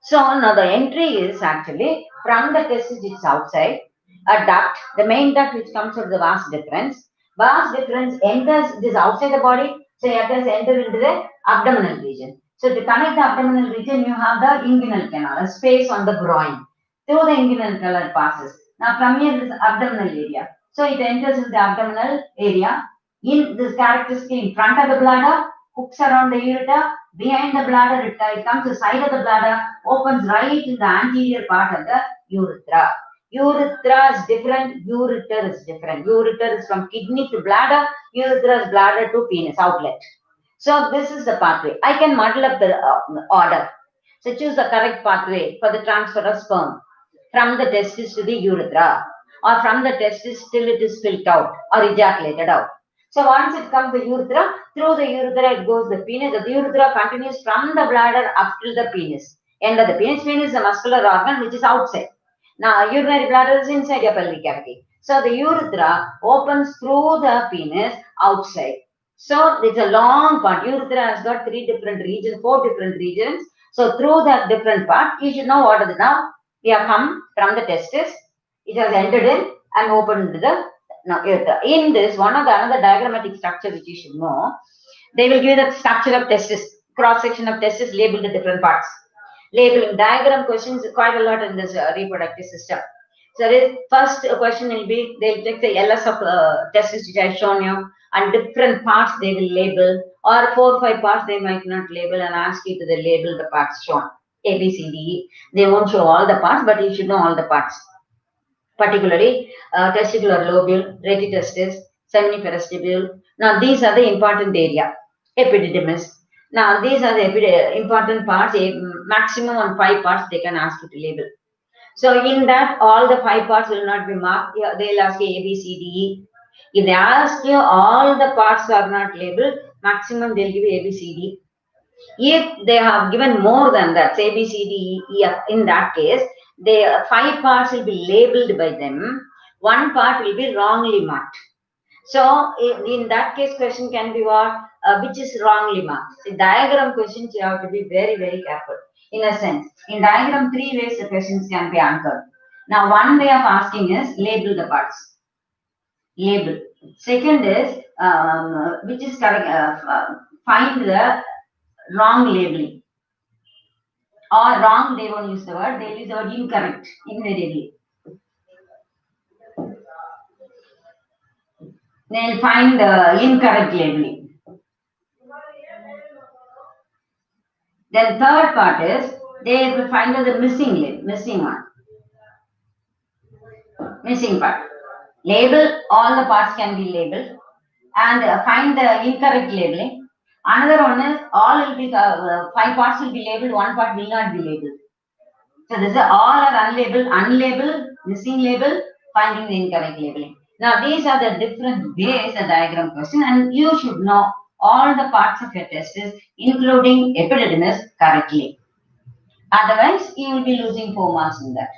So, now the entry is actually from the testis, it's outside, a duct, the main duct which comes from the vas deferens. Vas deferens enters, it is outside the body, so it has entered into the abdominal region. So, to connect the abdominal region, you have the inguinal canal, a space on the groin. Through the inguinal canal passes. Now, from here, this abdominal area. So, it enters into the abdominal area. In this characteristic in front of the bladder, hooks around the ureter, behind the bladder, it comes to the side of the bladder, opens right in the anterior part of the urethra. Urethra is different, ureter is different. Ureter is from kidney to bladder, urethra is bladder to penis outlet. So this is the pathway. I can muddle up the order. So choose the correct pathway for the transfer of sperm from the testis to the urethra, or from the testis till it is spilled out or ejaculated out. So once it comes to the urethra, through the urethra it goes the penis. The urethra continues from the bladder up to the penis. End of the penis. Penis is a muscular organ which is outside. Now urinary bladder is inside your pelvic cavity. So the urethra opens through the penis outside. So it's a long part. Urethra has got 3 different regions, 4 different regions. So through that different part, you should know what is it now. We have come from the testis. It has entered in and opened into the now, in this, one of the another diagrammatic structure which you should know, they will give the structure of testis, cross section of testis labeled the different parts. Labeling diagram questions quite a lot in this reproductive system. So, the first question will be they'll take the LS of testis which I have shown you, and different parts they will label, or 4 or 5 parts they might not label and ask you to label the parts shown. A, B, C, D, E. They won't show all the parts, but you should know all the parts. Particularly testicular lobule, retitestis, seminiferous tubule. Now these are the important area. Epididymis. Now these are the important parts. Maximum on 5 parts they can ask you to label. So in that all the 5 parts will not be marked. They'll ask you A, B, C, D, E. If they ask you all the parts are not labeled, maximum they'll give you A, B, C, D. If they have given more than that, say A, B, C, D, E, F, in that case, the 5 parts will be labeled by them. 1 part will be wrongly marked. So in that case, question can be what? Which is wrongly marked. So diagram questions you have to be very, very careful. In a sense, in diagram 3 ways the questions can be answered. Now one way of asking is label the parts. Label. Second is which is correct. Find the wrong labeling. Or wrong, they won't use the word, they'll use the word incorrect, invariably. They'll find incorrect labeling. Then third part is, they will find the missing one. Missing part. Label, all the parts can be labeled, and find the incorrect labeling. Another one is, all will be, 5 parts will be labeled, 1 part will not be labeled. So this is all are unlabeled, missing label, finding the incorrect labeling. Now these are the different ways the diagram question, and you should know all the parts of your testis, including epididymis, correctly. Otherwise, you will be losing 4 marks in that.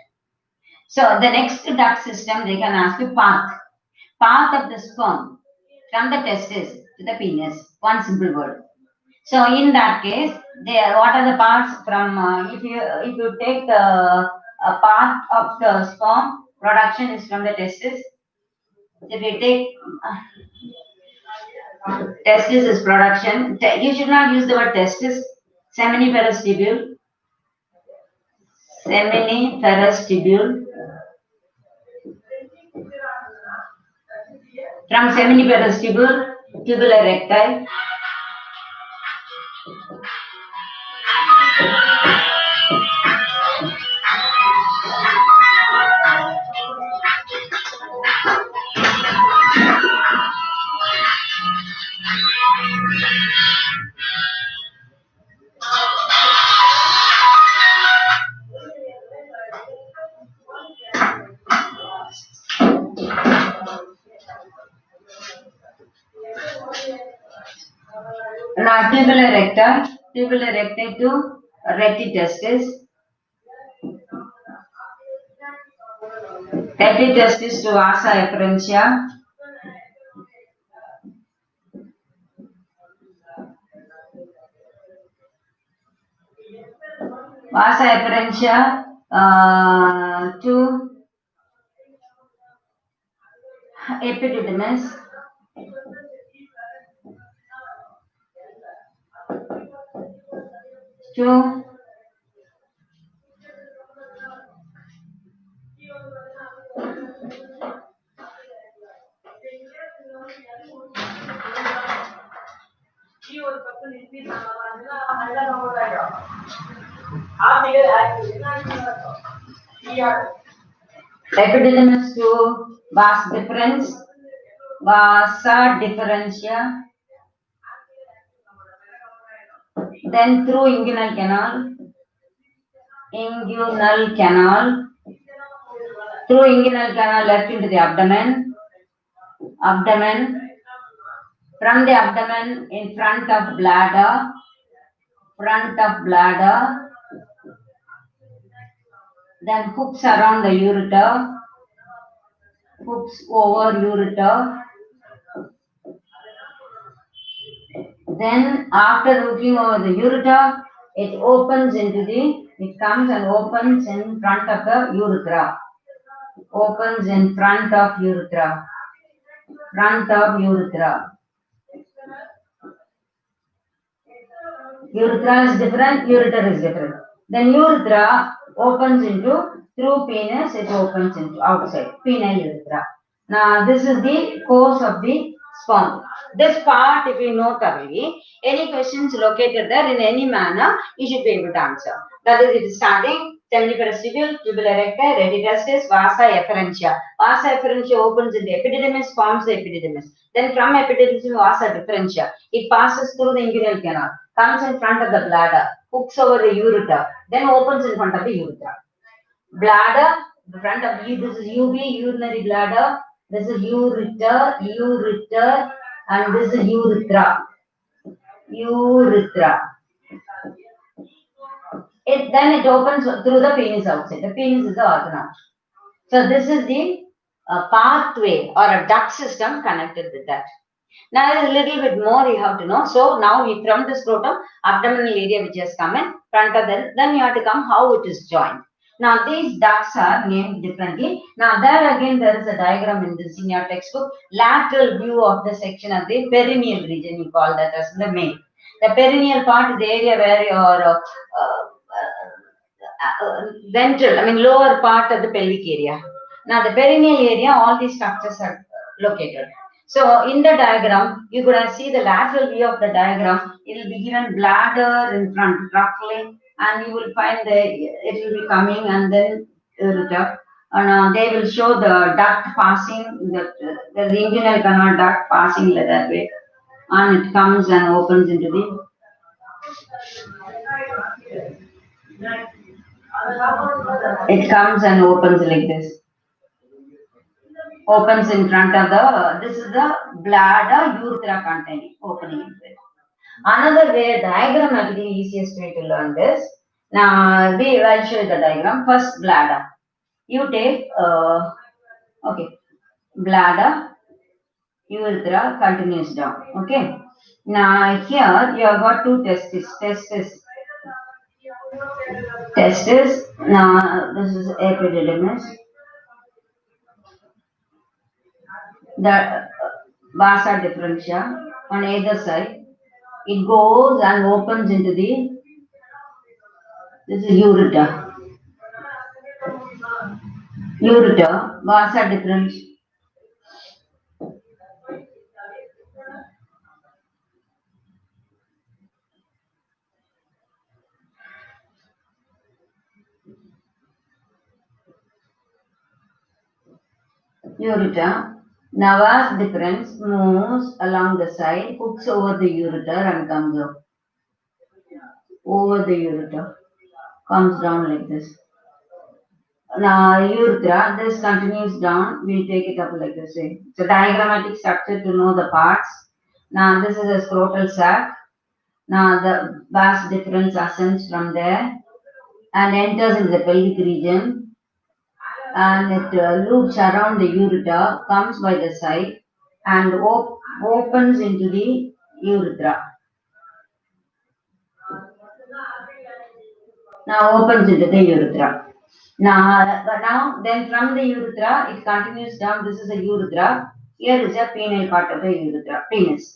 So the next duct system, they can ask you path. Path of the sperm from the testis to the penis. One simple word. So in that case, what are the parts from if you take the a part of the sperm production is from the testis. If you take testis is production, you should not use the word testis. Seminiferous tubule, seminiferous tubule. From seminiferous tubule, tubular erectile. Now tubular recti to retitestis, retitestis to vasa efferentia, vasa efferentia to epididymis, to epididymis to vas deferens, vasa differentia, then through inguinal canal, through inguinal canal left into the abdomen, from the abdomen in front of bladder, then hooks around the ureter, hooks over ureter. Then after hooking over the ureter, it opens into it comes and opens in front of the urethra. Opens in front of urethra. Urethra is different, ureter is different. Then urethra opens into, through penis, it opens into outside, penile urethra. Now this is the course of the sperm. This part, if you know thoroughly, any questions located there in any manner, you should be able to answer. That is, it is starting seminiferous tubule, tubular recti, retitestis, vasa efferentia. Vasa efferentia opens in the epididymis, forms the epididymis. Then from epididymis to vasa differentia, it passes through the inguinal canal, comes in front of the bladder, hooks over the ureter, then opens in front of the urethra. Bladder, the front of this is UB, urinary bladder. This is ureter, and this is urethra. Then it opens through the penis outside. The penis is the organ. So this is the pathway or a duct system connected with that. Now there's a little bit more you have to know. So now from the scrotum, abdominal area which has come in front of them, then you have to come how it is joined. Now these ducts are named differently. Now there again there is a diagram in this in your textbook. Lateral view of the section of the perineal region, you call that as the male. The perineal part is the area where your ventral, lower part of the pelvic area. Now the perineal area, all these structures are located. So in the diagram, you could see the lateral view of the diagram. It will be given bladder in front roughly, and you will find it will be coming and then ureter. And they will show the duct passing, the inguinal canal duct passing that way, and it comes and opens into the. It comes and opens like this. Opens in front of this is the bladder urethra containing opening into it. Another way, diagrammatically easiest way to learn this. Now, I'll show you the diagram. First, bladder. You take, bladder, urethra continues down. Okay. Now here you have got two testes. Testes. Now this is epididymis. The vasa differentia on either side. It goes and opens into the. This is ureter. Ureter, vasa differentia. Ureter. Now vas difference moves along the side, hooks over the ureter and comes up. Over the ureter. Comes down like this. Now urethra, this continues down, we'll take it up like this way. So diagrammatic structure to know the parts. Now this is a scrotal sac. Now the vas difference ascends from there and enters into the pelvic region and it loops around the ureter, comes by the side and opens into the urethra. Now opens into the urethra. Now, then from the urethra, it continues down. This is the urethra. Here is a penile part of the urethra, penis.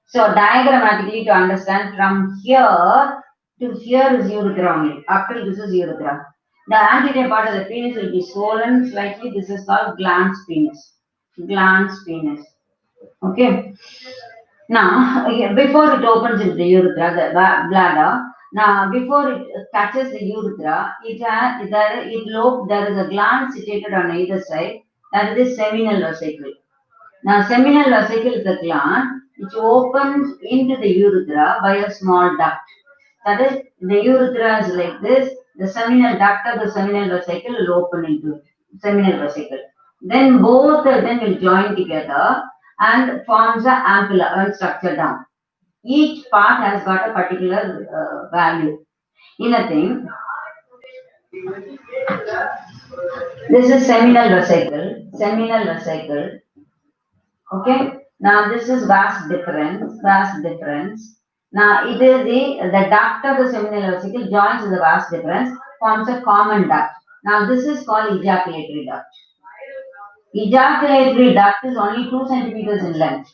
So diagrammatically to understand from here to here is urethra only. Up till this is urethra. The anterior part of the penis will be swollen slightly. This is called glans penis. Glans penis. Okay. Now, before it opens into the urethra, the bladder, now before it touches the urethra, there is a gland situated on either side, that is the seminal vesicle. Now, seminal vesicle is the gland which opens into the urethra by a small duct. That is, the urethra is like this, the seminal duct of the seminal vesicle will open into it, seminal vesicle. Then both of them will join together and forms an ampulla structure down. Each part has got a particular value. In a thing, this is seminal vesicle. Seminal vesicle. Okay. Now this is vas deferens. Vas deferens. Now it is the duct of the seminal vesicle joins with the vas deferens, forms a common duct. Now this is called ejaculatory duct. Ejaculatory duct is only 2 centimeters in length.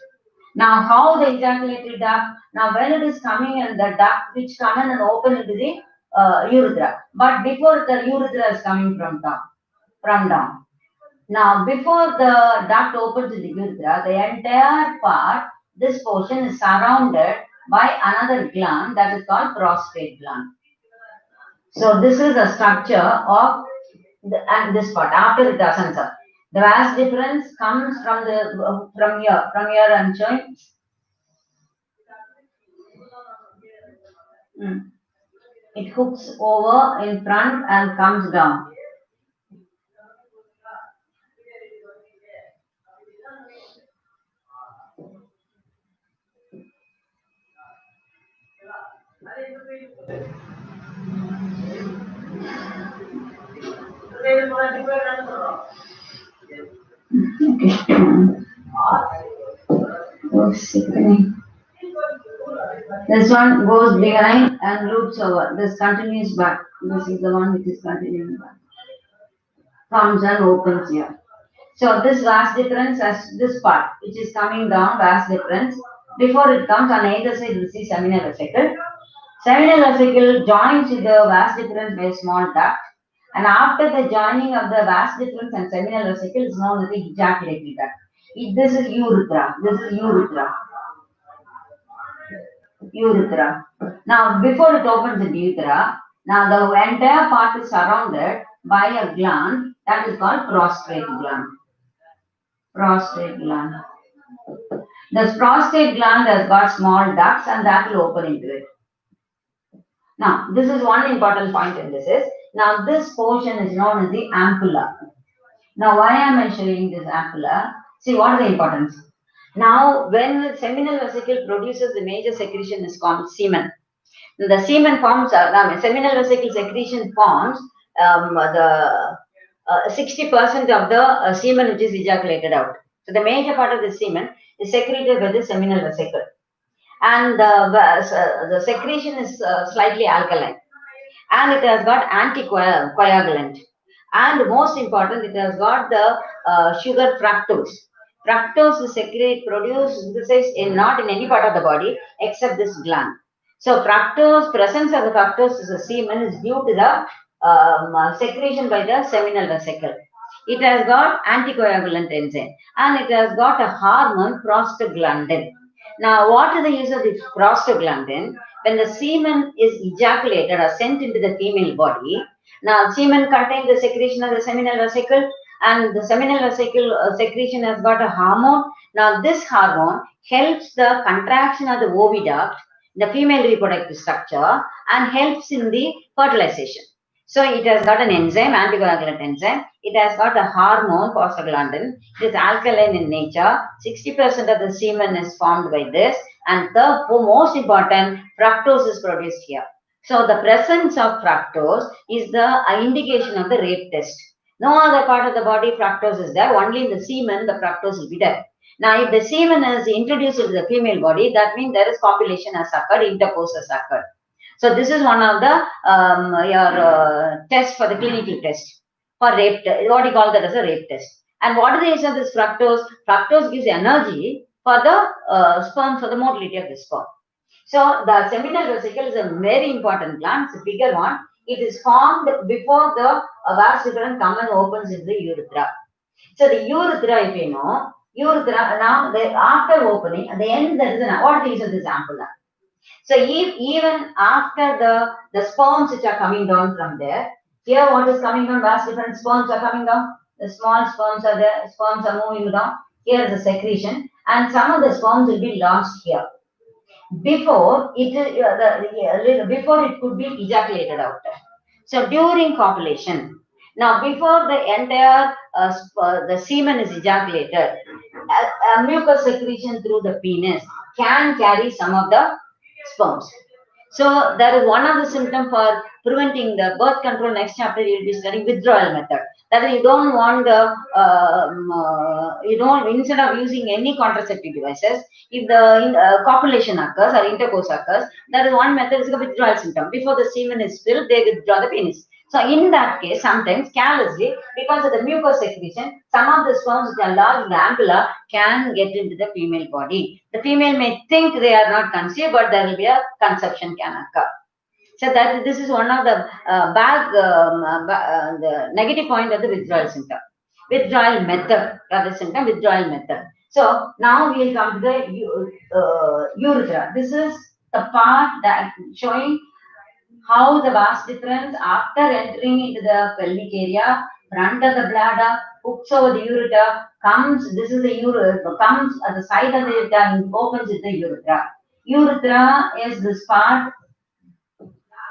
Now, how the ejaculatory duct? Now, when it is coming in the duct which come in and open into the urethra, but before the urethra is coming from down. Now, before the duct opens in the urethra, the entire part, this portion is surrounded by another gland that is called prostate gland. So, this is the structure of this part after it ascends up. The vas difference comes from here. From here I'm showing. It hooks over in front and comes down. This one goes behind and loops over. This continues back. This is the one which is continuing back. Comes and opens here. So this vas difference has this part which is coming down, vas difference. Before it comes on either side, we see seminal vesicle. Seminal vesicle joins with the vas difference by a small duct. And after the joining of the vas difference and seminal vesicle is known as the ejaculatory duct. This is urethra. This is urethra. Urethra. Now, before it opens in urethra, now the entire part is surrounded by a gland that is called prostate gland. Prostate gland. This prostate gland has got small ducts and that will open into it. Now, this is one important point in this is, now this portion is known as the ampulla. Now, why am I showing this ampulla? See, what is the importance? Now, when the seminal vesicle produces the major secretion is called semen. The semen forms, seminal vesicle secretion forms the 60% of the semen which is ejaculated out. So the major part of the semen is secreted by the seminal vesicle. and the secretion is slightly alkaline, and it has got anticoagulant, and most important, it has got the sugar fructose. Fructose is produced, synthesized in not in any part of the body except this gland. So fructose, presence of the fructose is a semen is due to the secretion by the seminal vesicle. It has got anticoagulant enzyme, and it has got a hormone prostaglandin. Now, what is the use of this prostaglandin? When the semen is ejaculated or sent into the female body, now semen contains the secretion of the seminal vesicle, and the seminal vesicle secretion has got a hormone. Now, this hormone helps the contraction of the oviduct, the female reproductive structure, and helps in the fertilization. So it has got an enzyme, anticoagulant enzyme. It has got a hormone, prostaglandin. It is alkaline in nature. 60% of the semen is formed by this. And the most important, fructose is produced here. So the presence of fructose is the indication of the rape test. No other part of the body fructose is there. Only in the semen, the fructose will be there. Now, if the semen is introduced into the female body, that means there is copulation has occurred, intercourse has occurred. So this is one of the your test for the clinical test for rape. What you call that as a rape test. And what is the use of this fructose? Fructose gives energy for the sperm, for the motility of the sperm. So the seminal vesicle is a very important gland. It's a bigger one. It is formed before the vas deferens come and opens in the urethra. So the urethra, if you know, urethra now after opening at the end there is an what is this ampulla. So even after the sperms which are coming down from there, here what is coming down, vast different sperms are coming down. The small sperms are there, sperms are moving down. Here is the secretion, and some of the sperms will be lost here before before it could be ejaculated out. So during copulation, now before the entire the semen is ejaculated, a mucus secretion through the penis can carry some of the sperms. So there is one of the symptoms for preventing the birth control. Next chapter you will be studying withdrawal method. That is, you don't want the you don't, instead of using any contraceptive devices, if the copulation occurs or intercourse occurs, there is one method is a withdrawal symptom. Before the semen is filled, they withdraw the penis. So in that case, sometimes carelessly, because of the mucous secretion, some of the sperms which are large in the ampulla can get into the female body. The female may think they are not conceived, but there will be a conception can occur. So that this is one of the the negative point of the withdrawal symptom. Withdrawal method, rather symptom, withdrawal method. So now we will come to the urethra. This is the part that showing how the vas deferens after entering into the pelvic area, front of the bladder, hooks over the ureter, comes, this is the ureter, comes at the side of the ureter and opens with the urethra. Urethra is this part,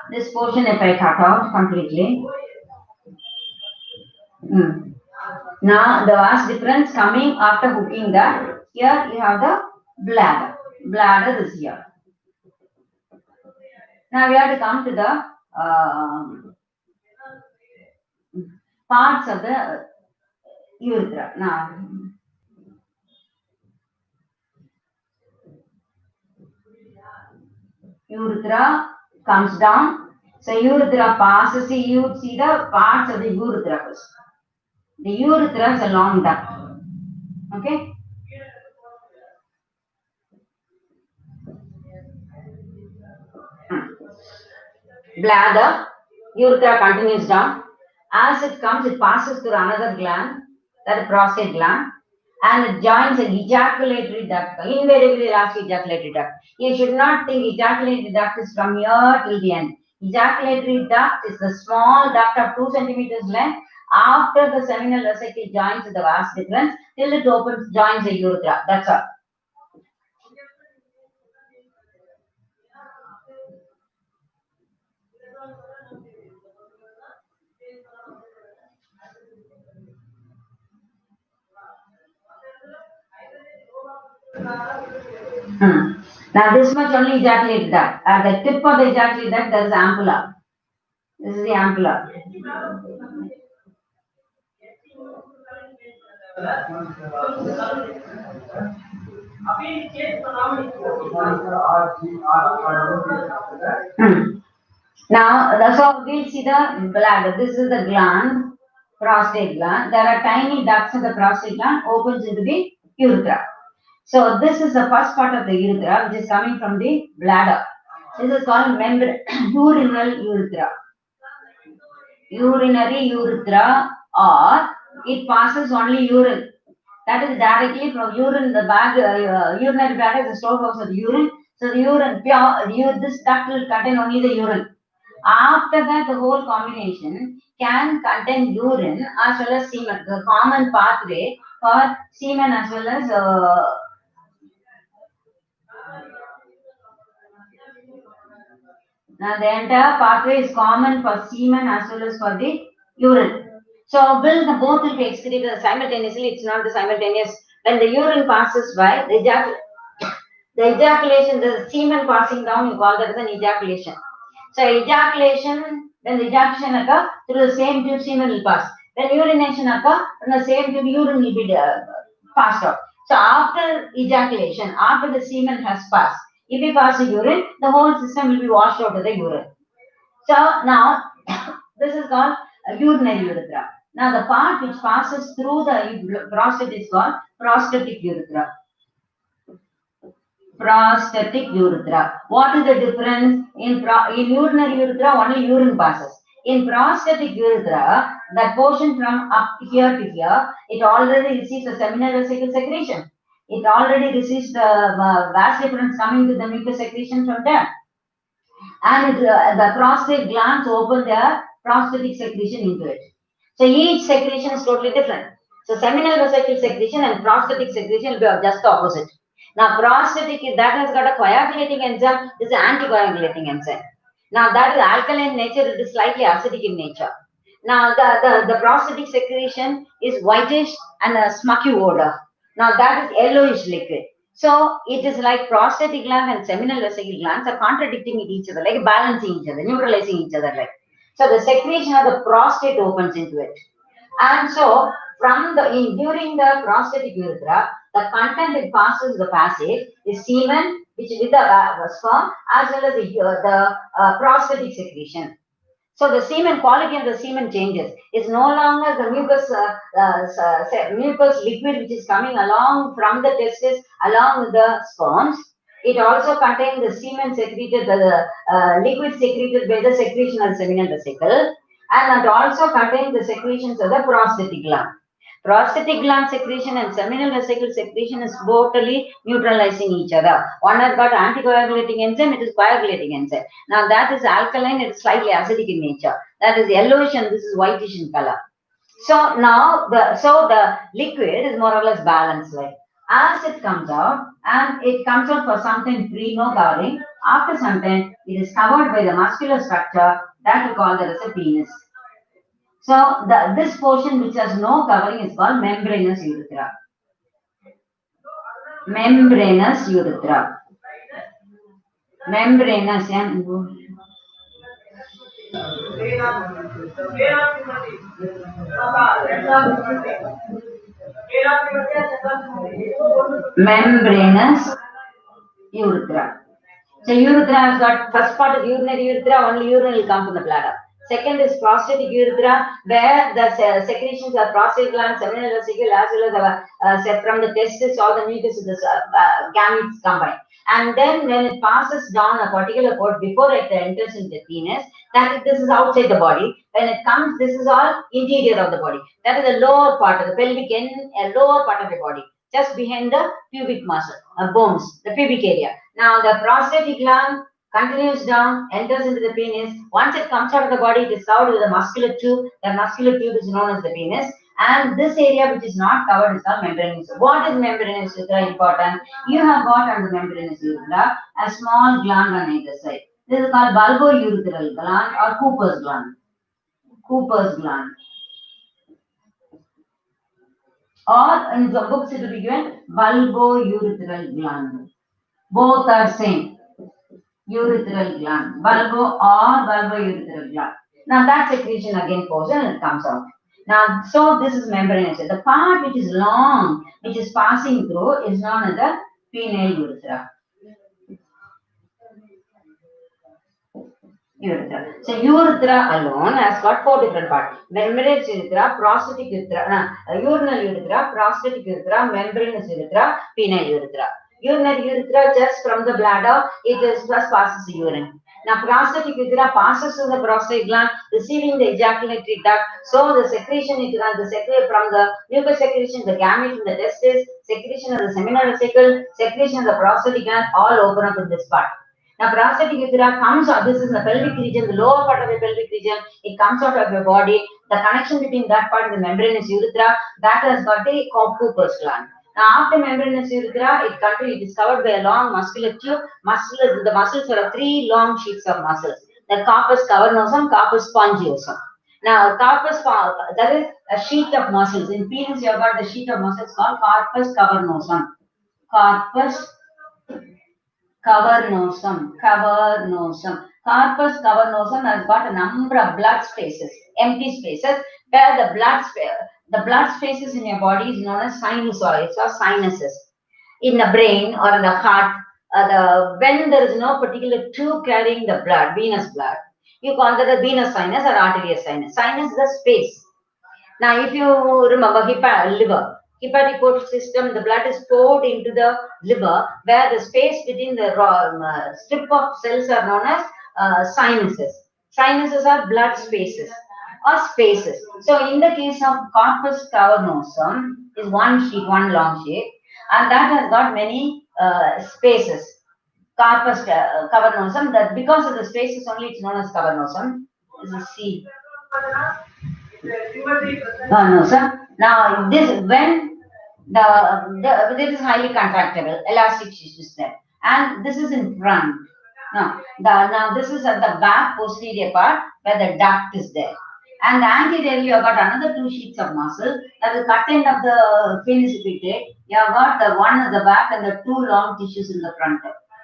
this portion if I cut out completely. Now the vas deferens coming after hooking that, here you have the bladder. Bladder is here. Now we have to come to the parts of the urethra. Now, urethra comes down. So urethra passes. See, you see the parts of the urethra first. The urethra is a long duct. Okay. Bladder, urethra continues down. As it comes, it passes through another gland, that is prostate gland, and it joins an ejaculatory duct. Invariably, last ejaculatory duct. You should not think ejaculatory duct is from here till the end. Ejaculatory duct is the small duct of 2 centimeters length after the seminal vesicle joins the vas deferens till it opens, joins the urethra. That's all. Now this much only ejaculate duct. At the tip of the ejaculate duct, there is ampulla. This is the ampulla. Now, so we'll see the bladder. This is the gland, prostate gland. There are tiny ducts in the prostate gland, opens into the urethra. So this is the first part of the urethra, which is coming from the bladder. This is called urinal urethra. Urinary urethra, or it passes only urine. That is directly from urine, the bag, urinary bladder is the storehouse of the urine. So the urine, this duct will contain only the urine. After that, the whole combination can contain urine as well as semen. The common pathway for semen as well as now the entire pathway is common for semen as well as for the urine. So will the both will be excreted simultaneously? It's not the simultaneous. When the urine passes by, the ejaculation, the semen passing down, you call that as an ejaculation. So ejaculation, when the ejaculation occurs, through the same tube semen will pass. When urination occurs, from the same tube urine will be passed out. So after ejaculation, after the semen has passed, if we pass the urine, the whole system will be washed out of the urine. So now, this is called urinary urethra. Now the part which passes through the prostate is called prostatic urethra. Prostatic urethra. What is the difference? In urinary urethra, only urine passes. In prostatic urethra, that portion from up here to here, it already receives the seminal vesicle secretion. It already receives the vas efferents coming to the mucous secretion from there. And the prostate glands open their prostatic secretion into it. So each secretion is totally different. So seminal vesicle secretion and prostatic secretion will be just the opposite. Now prostatic, that has got a coagulating enzyme, this is an anticoagulating enzyme. Now that is alkaline nature, it is slightly acidic in nature. Now the prostatic secretion is whitish and a smoky odor. Now that is yellowish liquid. So it is like prostatic gland and seminal vesicle glands are contradicting each other, like balancing each other, neutralizing each other. Like so, the secretion of the prostate opens into it, and so from during the prostatic urethra, the content it passes the passage is semen, which with the sperm as well as the prostatic secretion. So the semen quality of the semen changes. It's no longer the mucus liquid which is coming along from the testis along with the sperms. It also contains the semen secreted, the liquid secreted by the secretion of the seminal vesicle, and it also contains the secretions of the prostatic gland. Prostatic gland secretion and seminal vesicle secretion is totally neutralizing each other. One has got anticoagulating enzyme, it is coagulating enzyme. Now that is alkaline, it is slightly acidic in nature. That is yellowish and this is whitish in color. So now the liquid is more or less balanced. Like as it comes out, and it comes out for some time free, no covering. After some time, it is covered by the muscular structure that we call that as a penis. So this portion which has no covering is called membranous urethra. Membranous urethra. Membranous. Membranous urethra. So urethra has got first part of urinary urethra, only urine will come from the bladder. Second is prostatic urethra, where the secretions are prostate gland, seminal vesicle, as well as from the testis, all the mucus is the gametes combined. And then when it passes down a particular port before it enters into the penis, this is outside the body. When it comes, this is all interior of the body. That is the lower part of the pelvic end, lower part of the body, just behind the pubic muscle, bones, the pubic area. Now the prostatic gland continues down, enters into the penis. Once it comes out of the body, it is covered with a muscular tube. The muscular tube is known as the penis. And this area which is not covered is called membranous. What is membranous urethra important? You have got on the membranous urethra a small gland on either side. This is called bulbourethral gland or Cooper's gland. Cooper's gland. Or in the books it will be given bulbourethral gland. Both are same. Urethral gland, bulbo or bulbourethral gland. Now that secretion again goes and it comes out. Now, so this is membranous. The part which is long, which is passing through, is known as the penile urethra. Urethra. So urethra alone has got 4 different parts: membranous urethra, prostatic urethra, urinary urethra, prostatic urethra, membranous urethra, penile urethra. Urinary urethra, just from the bladder, it is first passes the urine. Now, prostatic urethra passes through the prostate gland, receiving the ejaculatory duct. So, the secretion from the mucous secretion, the gamete in the testes, secretion of the seminal vesicle, secretion of the prostatic gland, all open up in this part. Now, prostatic urethra comes out, this is the pelvic region, the lower part of the pelvic region, it comes out of your body. The connection between that part and the membranous urethra, that has got the Cooper's gland. Now, after membranous urethra, it is covered by a long muscular tube. The muscles are 3 long sheets of muscles. The corpus cavernosum, corpus spongiosum. Now, that is a sheet of muscles. In penis, you have got the sheet of muscles called corpus cavernosum. Corpus cavernosum. Corpus cavernosum has got a number of blood spaces, empty spaces, where the blood spaces in your body is known as sinusoids or sinuses. In the brain or in the heart, when there is no particular tube carrying the blood, venous blood, you call that a venous sinus or arterial sinus. Sinus is a space. Now, if you remember liver, hepatic port system, the blood is poured into the liver, where the space between the strip of cells are known as sinuses. Sinuses are blood spaces or spaces. So, in the case of corpus cavernosum, is one sheet, one long sheet, and that has got many spaces. Corpus cavernosum, that because of the spaces only, it's known as cavernosum. This is C. No, sir. Now, this this is highly contractible, elastic tissues there, and this is in front. Now this is at the back posterior part where the duct is there, and anteriorly you have got another 2 sheets of muscle. At the cut end of the penis epithelium, you have got the one at the back and the 2 long tissues in the front.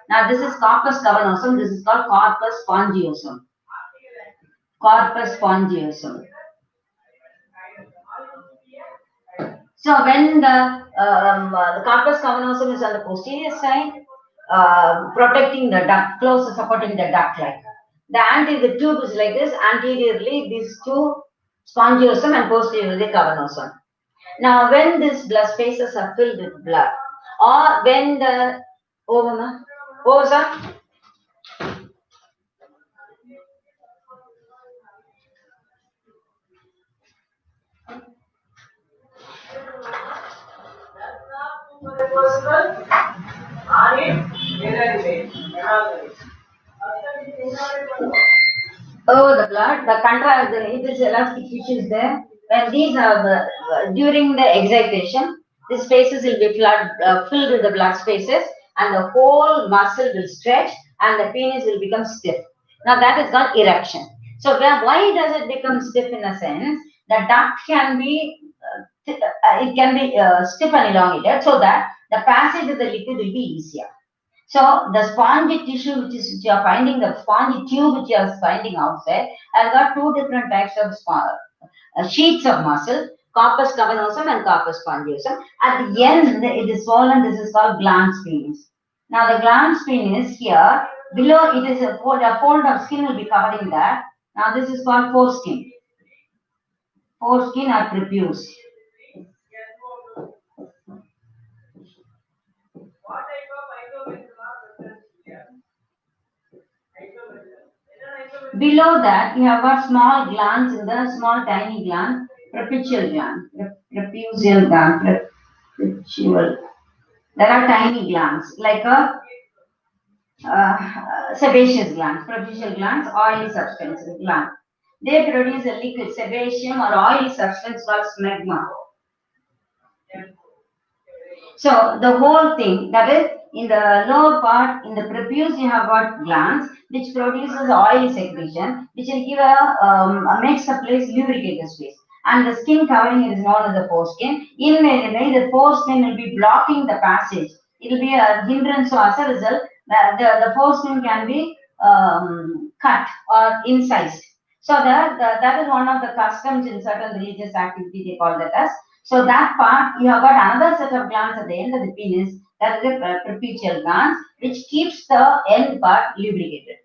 Now this is corpus cavernosum. This is called corpus spongiosum. Corpus spongiosum. So when the corpus cavernosum is on the posterior side, protecting the duct, close supporting the duct line. The tube is like this. Anteriorly, these 2 spongiosum and posteriorly cavernosum. Now, when these blood spaces are filled with blood, or when the osa. Oh, the blood, it is elastic tissues there. When these are during the excitation, the spaces will be filled with the blood spaces, and the whole muscle will stretch, and the penis will become stiff. Now that is called erection. So why does it become stiff? In a sense, the duct can be stiff and elongated, so that the passage of the liquid will be easier. So the spongy tissue which you are finding, the spongy tube which you are finding outside, has got 2 different types of sheets of muscle, corpus cavernosum and corpus spongiosum. At the end, it is swollen. This is called glans penis. Now the glans penis here, below it is a fold of skin will be covering that. Now this is called foreskin. Foreskin or prepuce. Below that, you have got small glands in the small tiny gland, prepucial gland, prepucial gland, prepucial. There are tiny glands like a sebaceous glands, prepucial glands, oily substance gland. They produce a liquid sebum or oily substance called smegma. So the whole thing, that is, in the lower part, in the prepuce, you have got glands which produces oily secretion, which will give makes the place lubricated space. And the skin covering is known as the foreskin. In many ways, the foreskin will be blocking the passage. It will be a hindrance. So as a result, the foreskin can be cut or incised. So that is one of the customs in certain religious activity. They call that as So that part, you have got another set of glands at the end of the penis, that is the trapezial glands, which keeps the end part lubricated.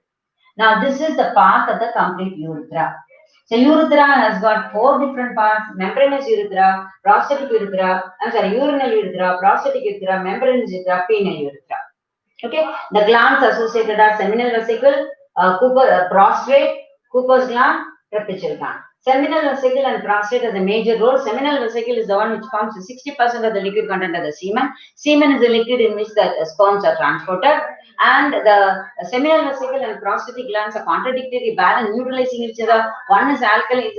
Now, this is the part of the complete urethra. So, urethra has got 4 different parts: membranous urethra, prostatic urethra, urinary urethra, prostatic urethra, membranous urethra, penile urethra. Okay, the glands associated are seminal vesicle, prostate, Cooper's gland, trapezial gland. Seminal vesicle and prostate has a major role. Seminal vesicle is the one which forms 60% of the liquid content of the semen. Semen is the liquid in which the sperms are transported. And the seminal vesicle and prostatic glands are contradictory, balanced, neutralizing each other. One is alkaline,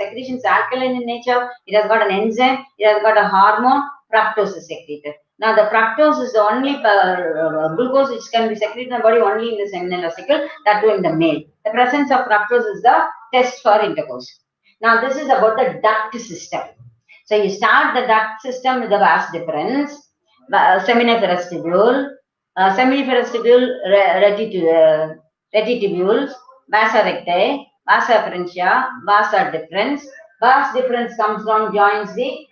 secretion is alkaline in nature. It has got an enzyme. It has got a hormone. Fructose is secreted. Now, the fructose is the only glucose which can be secreted in the body only in the seminal vesicle, that too in the male. The presence of fructose is the test for intercourse. Now, this is about the duct system. So, you start the duct system with the vas deferens, seminiferous tubule, retitubules, vasa recti, vasa efferentia, vasa deferens. Vas deferens comes down, joins the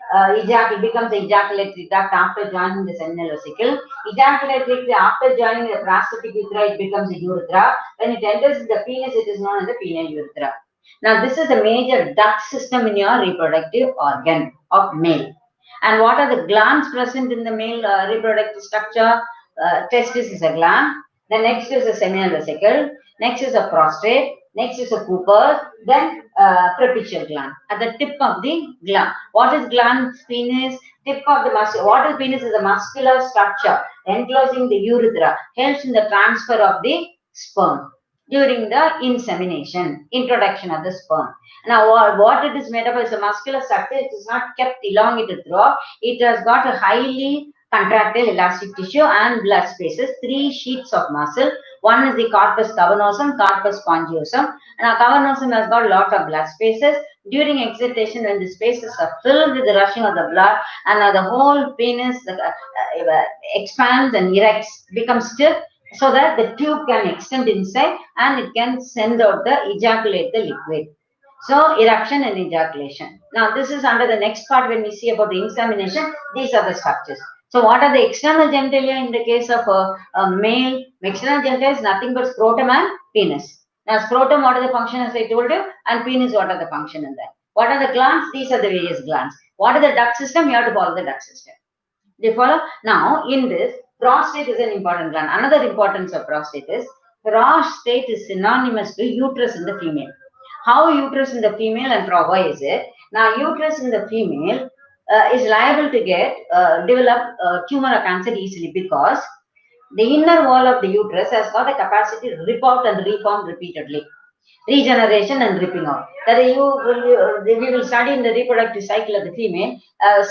becomes the ejaculatory duct after joining the seminal vesicle. Ejaculatory after joining the prostatic urethra, it becomes a urethra. When it enters the penis, it is known as the penile urethra. Now, this is the major duct system in your reproductive organ of male. And what are the glands present in the male reproductive structure? Testis is a gland. The next is a seminal vesicle. Next is a prostate. Next is a Cooper. Then trapezial gland at the tip of the gland. What is gland? Penis. Tip of the muscle. What is penis? Is a muscular structure enclosing the urethra. Helps in the transfer of the sperm during the insemination, introduction of the sperm. Now, what it is made of is a muscular structure. It is not kept elongated throughout. It has got a highly contractile elastic tissue and blood spaces, 3 sheets of muscle. One is the corpus cavernosum, corpus spongiosum. Now, cavernosum has got a lot of blood spaces. During excitation, when the spaces are filled with the rushing of the blood, and the whole penis expands and erects, becomes stiff, so that the tube can extend inside and it can send out ejaculate the liquid. So, erection and ejaculation. Now, this is under the next part when we see about the insemination. These are the structures. So, what are the external genitalia in the case of a male? External genitalia is nothing but scrotum and penis. Now, scrotum, what are the function as I told you? And penis, what are the function in that? What are the glands? These are the various glands. What are the duct system? You have to follow the duct system. Do you follow? Now, in this, prostate is an important gland. Another importance of prostate is synonymous to uterus in the female. How uterus in the female and why is it? Now, uterus in the female is liable to develop tumor or cancer easily because the inner wall of the uterus has got the capacity to rip out and reform repeatedly. Regeneration and ripping out. That we will study in the reproductive cycle of the female.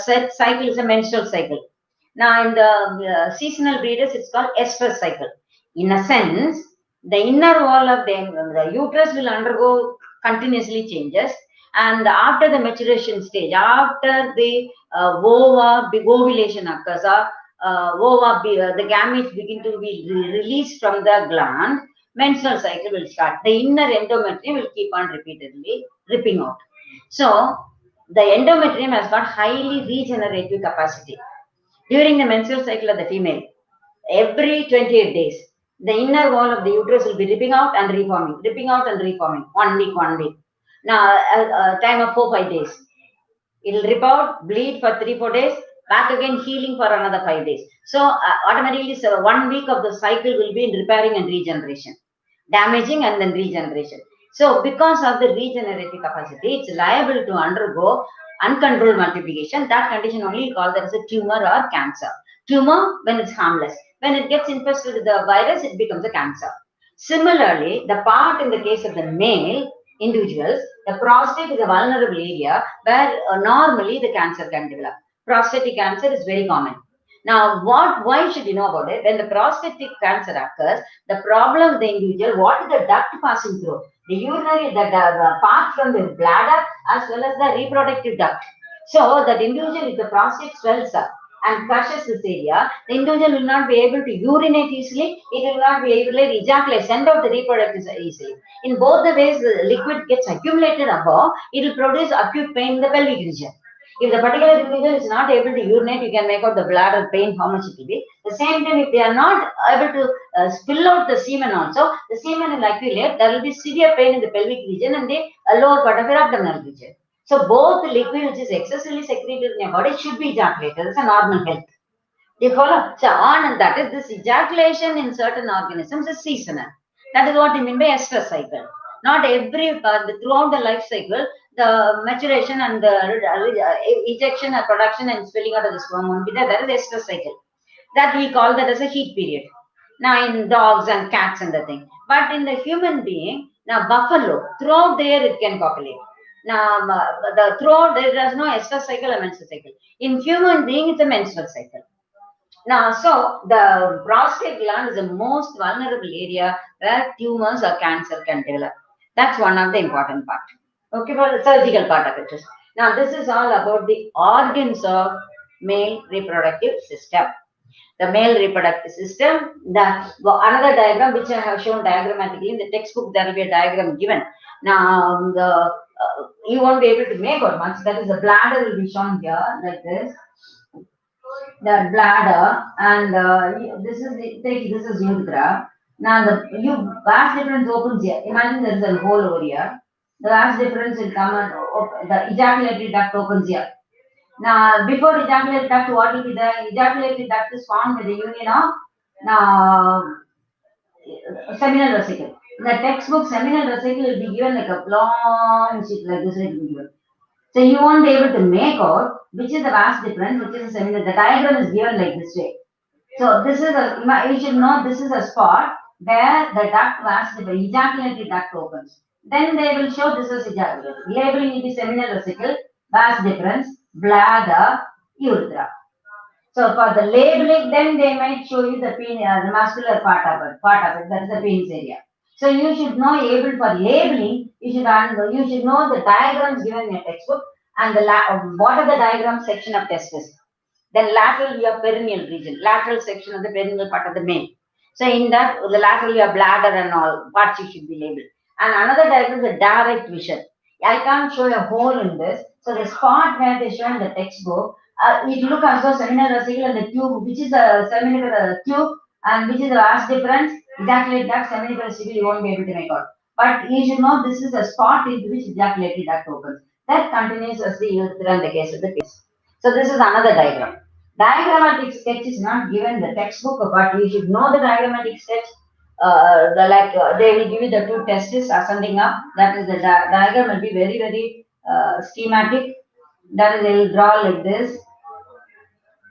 Cycle is a menstrual cycle. Now, in the seasonal breeders, it's called estrus cycle. In a sense, the inner wall of the uterus will undergo continuously changes, and after the maturation stage, after the ovulation occurs, the gametes begin to be released from the gland, menstrual cycle will start. The inner endometrium will keep on repeatedly ripping out. So, the endometrium has got highly regenerative capacity. During the menstrual cycle of the female, every 28 days, the inner wall of the uterus will be ripping out and reforming, ripping out and reforming, 1 week, 1 week. Now, a time of 4-5 days. It will rip out, bleed for 3-4 days, back again healing for another 5 days. So, automatically, 1 week of the cycle will be in repairing and regeneration, damaging and then regeneration. So, because of the regenerative capacity, it's liable to undergo uncontrolled multiplication. That condition only called that as a tumor or cancer. Tumor when it's harmless. When it gets infested with the virus, it becomes a cancer. Similarly, the part in the case of the male individuals, the prostate is a vulnerable area where normally the cancer can develop. Prostatic cancer is very common. Now, why should you know about it? When the prostatic cancer occurs, the problem of the individual, what is the duct passing through? The urinary, the part from the bladder as well as the reproductive duct. So, that individual, if the prostate swells up and crushes this area, the individual will not be able to urinate easily, it will not be able to ejaculate, send out the reproductive easily. In both the ways, the liquid gets accumulated above, it will produce acute pain in the pelvic region. If the particular individual is not able to urinate, you can make out the bladder pain, how much it will be. The same time, if they are not able to spill out the semen also, the semen will accumulate, there will be severe pain in the pelvic region and the lower part of your abdominal region. So both the liquid which is excessively secreted in your body should be ejaculated. That's a normal health. You follow? So on and that is this ejaculation in certain organisms is seasonal. That is what I mean by estrous cycle. Not every throughout the life cycle, the maturation and the ejection or production and spilling out of the sperm won't be there. That is estrous cycle. That we call that as a heat period. Now in dogs and cats and the thing. But in the human being, now buffalo, throughout the year it can copulate. Now the throughout there is no estrous cycle or menstrual cycle. In human being, it's a menstrual cycle. Now, so the prostate gland is the most vulnerable area where tumors or cancer can develop. That's one of the important part. Okay, for the surgical part of it is. Now, this is all about the organs of male reproductive system. The male reproductive system, another diagram which I have shown diagrammatically in the textbook, there will be a diagram given. Now, you won't be able to make out much. That is, the bladder will be shown here like this. The bladder and this is urethra. Now the vast difference opens here. Imagine there is a hole over here. The vast difference will come and the ejaculatory duct opens here. Now before ejaculatory duct, what will be the ejaculatory duct is formed with the union of seminal vesicle. In the textbook, seminal vesicle will be given like a long sheet like this. It will be given. So you won't be able to make out which is the vast difference, which is a seminal. The diagram is given like this way. So this is you should know this is a spot where the duct vast difference, ejaculatory duct opens. Then they will show this is ejaculatory. Labeling will be seminal vesicle, vast difference, bladder, urethra. So for the labeling, then they might show you the the muscular part of it. That is the penis area. So you should know able for labeling. You should know the diagrams given in your textbook and what are the diagram section of testis. Then lateral you have perineal region, lateral section of the perineal part of the male. So in that the lateral you have bladder and all parts you should be labeled. And another diagram is a direct vision. I can't show a hole in this. So the spot where they show in the textbook, it look as though seminal vesicle and the tube, which is a seminal tube and which is the vast difference. Ejaculatory duct, seminal vesicle, you won't be able to make out. But you should know this is a spot in which ejaculatory duct opens. That continues as the urethra in the case of the penis. So this is another diagram. Diagrammatic sketch is not given in the textbook, but you should know the diagrammatic sketch. They will give you the two testes ascending up. That is the diagram will be very, very schematic. That is, they will draw like this.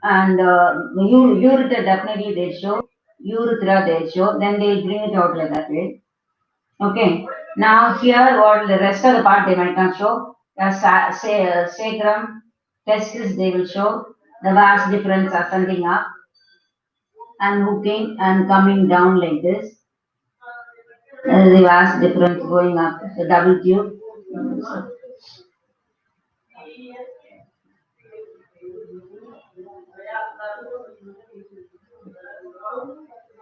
And urethra definitely they show. Urethra they show. Then they will bring it out like that way. Okay. Now here, what the rest of the part they might not show. Sacrum, testis they will show. The vast difference ascending up and hooking and coming down like this. The vast difference going up, the double tube.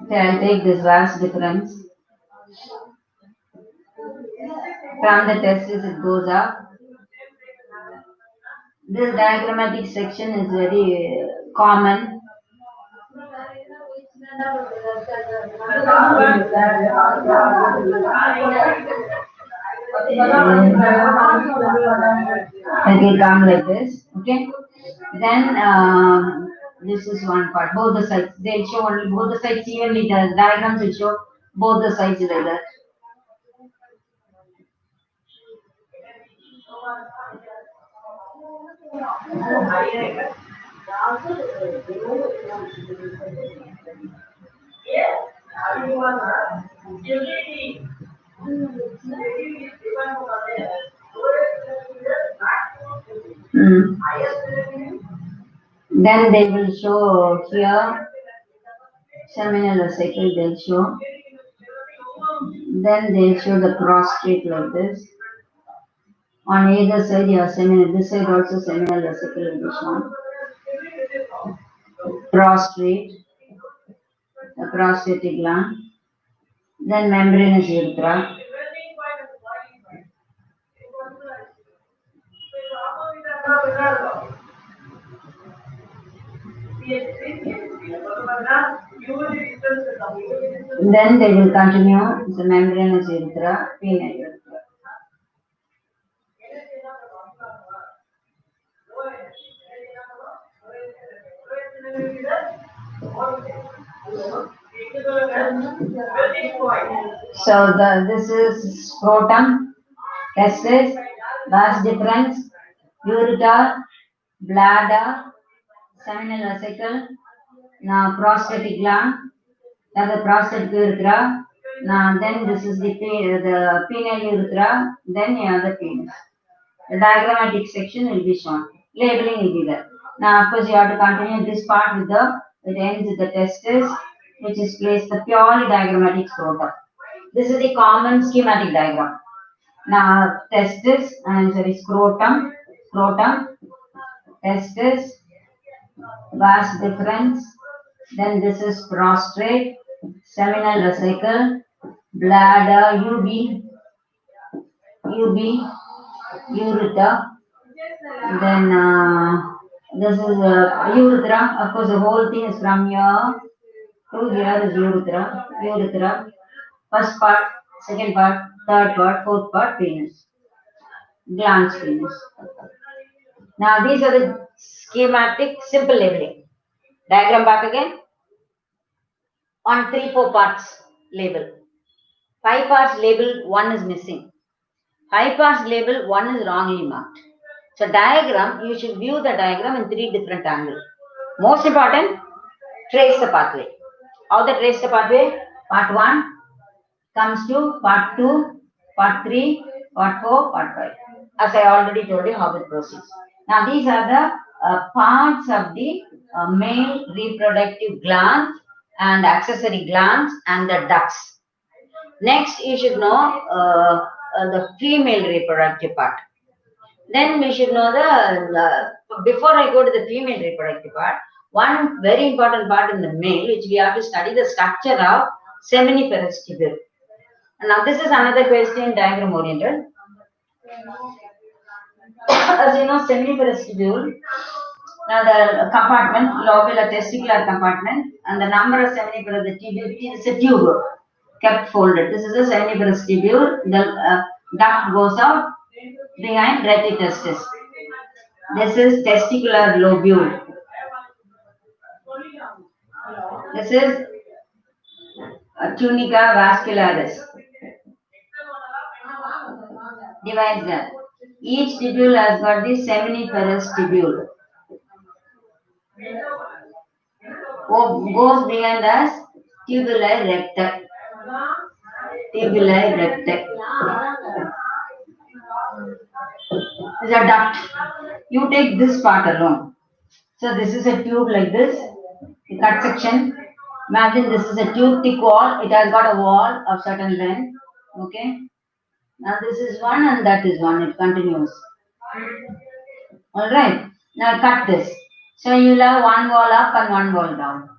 Okay, I'll take this vast difference. From the testis it goes up. This diagrammatic section is very common. It will come like this. Okay. Then this is one part. Both the sides. They'll show only both the sides evenly. The diagrams will show both the sides like that. Then they will show here seminal vesicle. They'll show. Then they'll show the prostate like this. On either side, you have seminal. This side also seminal vesicle will be shown. Prostate, the prostatic gland. Then membranous urethra. Then they will continue the membranous urethra, penile urethra. So this is scrotum, testis, vas deferens, ureter, bladder, seminal vesicle, now prostatic gland, that's the prostatic urethra. Now then this is the penile urethra, then you have the penis. The diagrammatic section will be shown. Labeling will be there. Now of course you have to continue this part with it ends with the testis, which is placed the purely diagrammatic scrotum. This is the common schematic diagram. Now testis, scrotum, testis, vas deferens, then this is prostrate, seminal vesicle, bladder, ureter, then this is urethra. Of course, the whole thing is from here to here is urethra. First part, second part, third part, fourth part, penis, glans penis. Now these are the schematic simple labeling. Diagram back again. On 3-4 parts label. 5 parts label, 1 is missing. 5 parts label, 1 is wrongly marked. So diagram, you should view the diagram in 3 different angles. Most important, trace the pathway. How to trace the pathway? Part 1 comes to part 2, part 3, part 4, part 5. As I already told you how it proceeds. Now these are the parts of the male reproductive glands and accessory glands and the ducts. Next, you should know the female reproductive part. Then we should know before I go to the female reproductive part, one very important part in the male, which we have to study the structure of seminiferous tubule. And now this is another question, diagram oriented. As you know, seminiferous tubule, now the compartment, lobular testicular compartment, and the number of seminiferous tubule is a tube kept folded. This is a seminiferous tubule. The duct goes out behind retitestis. This is testicular lobule. This is tunica vascularis. Divides that. Each tubule has got the seminiferous tubule. Goes behind as tubuli recta. Tubuli recta. This is a duct. You take this part alone. So this is a tube like this, the cut section. Imagine this is a tube, thick wall. It has got a wall of certain length. Okay. Now this is one and that is one. It continues. All right. Now cut this. So you will have one wall up and one wall down.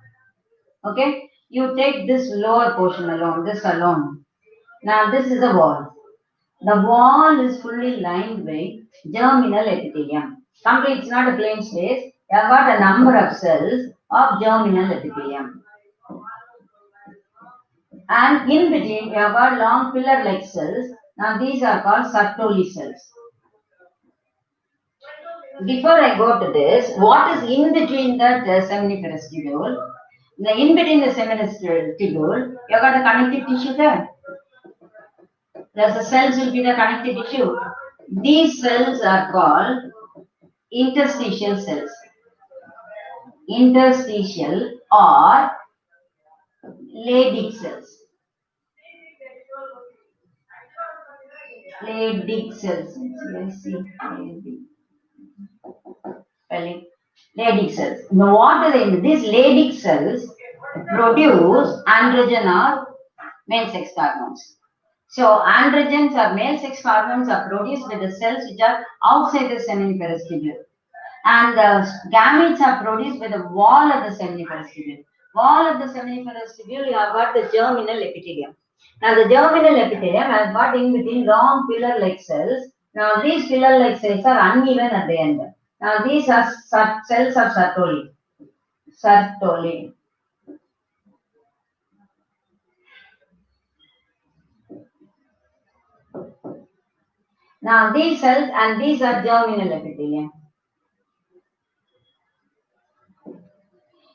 Okay. You take this lower portion alone. This alone. Now this is a wall. The wall is fully lined with germinal epithelium. Complete, it's not a plain space. You have got a number of cells of germinal epithelium. And in between, you have got long pillar-like cells. Now these are called Sertoli cells. Before I go to this, what is in between that seminiferous tubule? In between the seminiferous tubule, you have got a connective tissue there. The cells will be the connective tissue. These cells are called interstitial cells. Interstitial or Leydig cells. Leydig cells. Let's see. Leydig cells. Now, what are they? These Leydig cells produce androgen or male sex hormones. So androgens or male sex hormones are produced by the cells which are outside the seminiferous tubule. And the gametes are produced by the wall of the seminiferous tubule. Wall of the seminiferous tubule, you have got the germinal epithelium. Now the germinal epithelium has got in between long pillar-like cells. Now these pillar-like cells are uneven at the end. Now these are cells of Sertoli. Sertoli. Now these cells and these are germinal epithelium.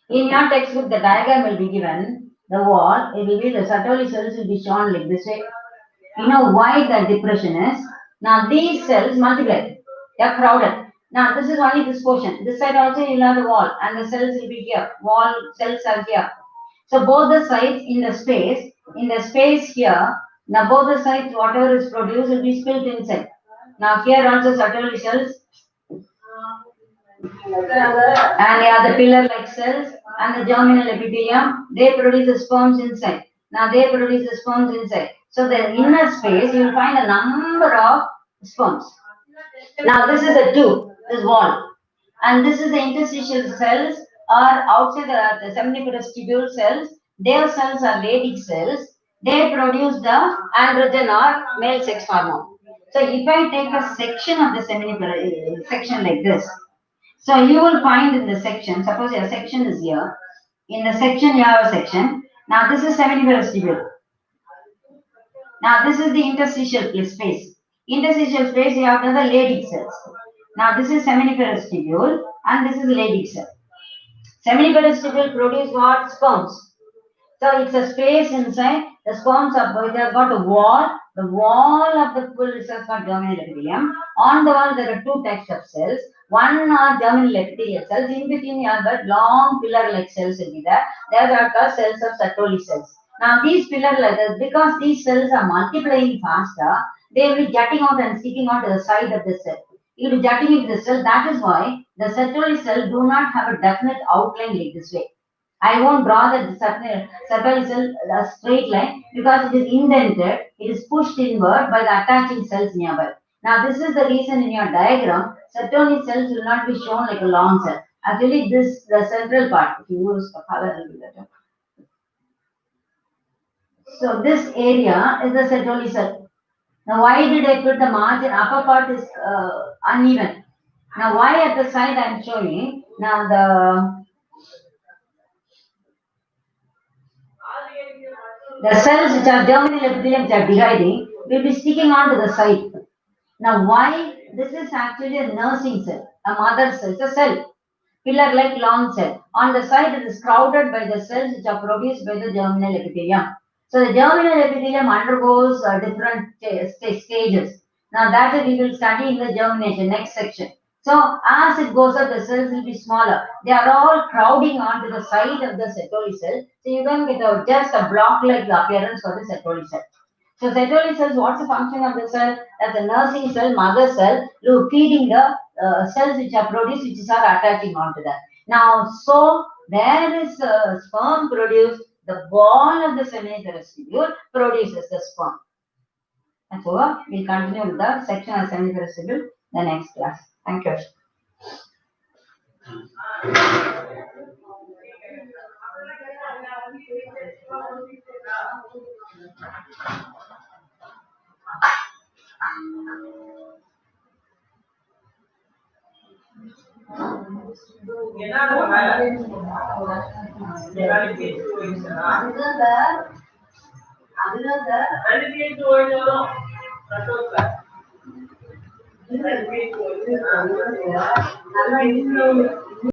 In your textbook, the diagram will be given, the wall, it will be the Sertoli cells will be shown like this way. You know why the depression is? Now these cells multiply, they are crowded. Now this is only this portion. This side also you will have the wall and the cells will be here. Wall cells are here. So both the sides in the space here, now both the sides whatever is produced will be spilled inside. Now here also Sertoli cells and they are the pillar-like cells and the germinal epithelium, they produce the sperms inside. Now they produce the sperms inside. So the inner space, you will find a number of sperms. Now this is a tube, this wall. And this is the interstitial cells or outside the seminiferous tubule cells. Their cells are Leydig cells. They produce the androgen or male sex hormone. So if I take a section of the seminiferous section like this, so you will find in the section, suppose your section is here. In the section, you have a section. Now this is seminiferous tubule. Now this is the interstitial space. Interstitial space, you have the Leydig cells. Now this is seminiferous tubule and this is Leydig cell. Seminiferous tubule produce what? Sperms. So it's a space inside. The sperms are they have got a wall. The wall of the full is called germinal epithelium. On the wall there are two types of cells. One are germinal epithelial cells. In between you have got long pillar-like cells will be there. They are called cells of Sertoli cells. Now these pillar-like cells, because these cells are multiplying faster, they will be jutting out and sticking out to the side of the cell. It will be jutting into the cell. That is why the Sertoli cell do not have a definite outline like this way. I won't draw the Sertoli cell a straight line because it is indented. It is pushed inward by the attaching cells nearby. Now this is the reason in your diagram, Sertoli cells will not be shown like a long cell. Actually, this the central part. If you use a color, it will be better. So this area is the Sertoli cell. Now why did I put the margin? Upper part is uneven. Now why at the side I am showing? Now the cells which are germinal epithelium which are dividing will be sticking on to the side. Now why? This is actually a nursing cell, a mother cell, it's a cell, pillar-like long cell. On the side it is crowded by the cells which are produced by the germinal epithelium. So the germinal epithelium undergoes different stages. Now that we will study in the germination, next section. So as it goes up, the cells will be smaller. They are all crowding onto the side of the Sertoli cell. So you don't get just a block-like appearance for the Sertoli cell. So Sertoli cells, what's the function of the cell? As a nursing cell, mother cell, feeding the cells which are produced, which are attaching onto that. Now, so there is sperm produced. The ball of the seminiferous tubule produces the sperm. That's over. We'll continue with the section of seminiferous tubule the next class. Thank you.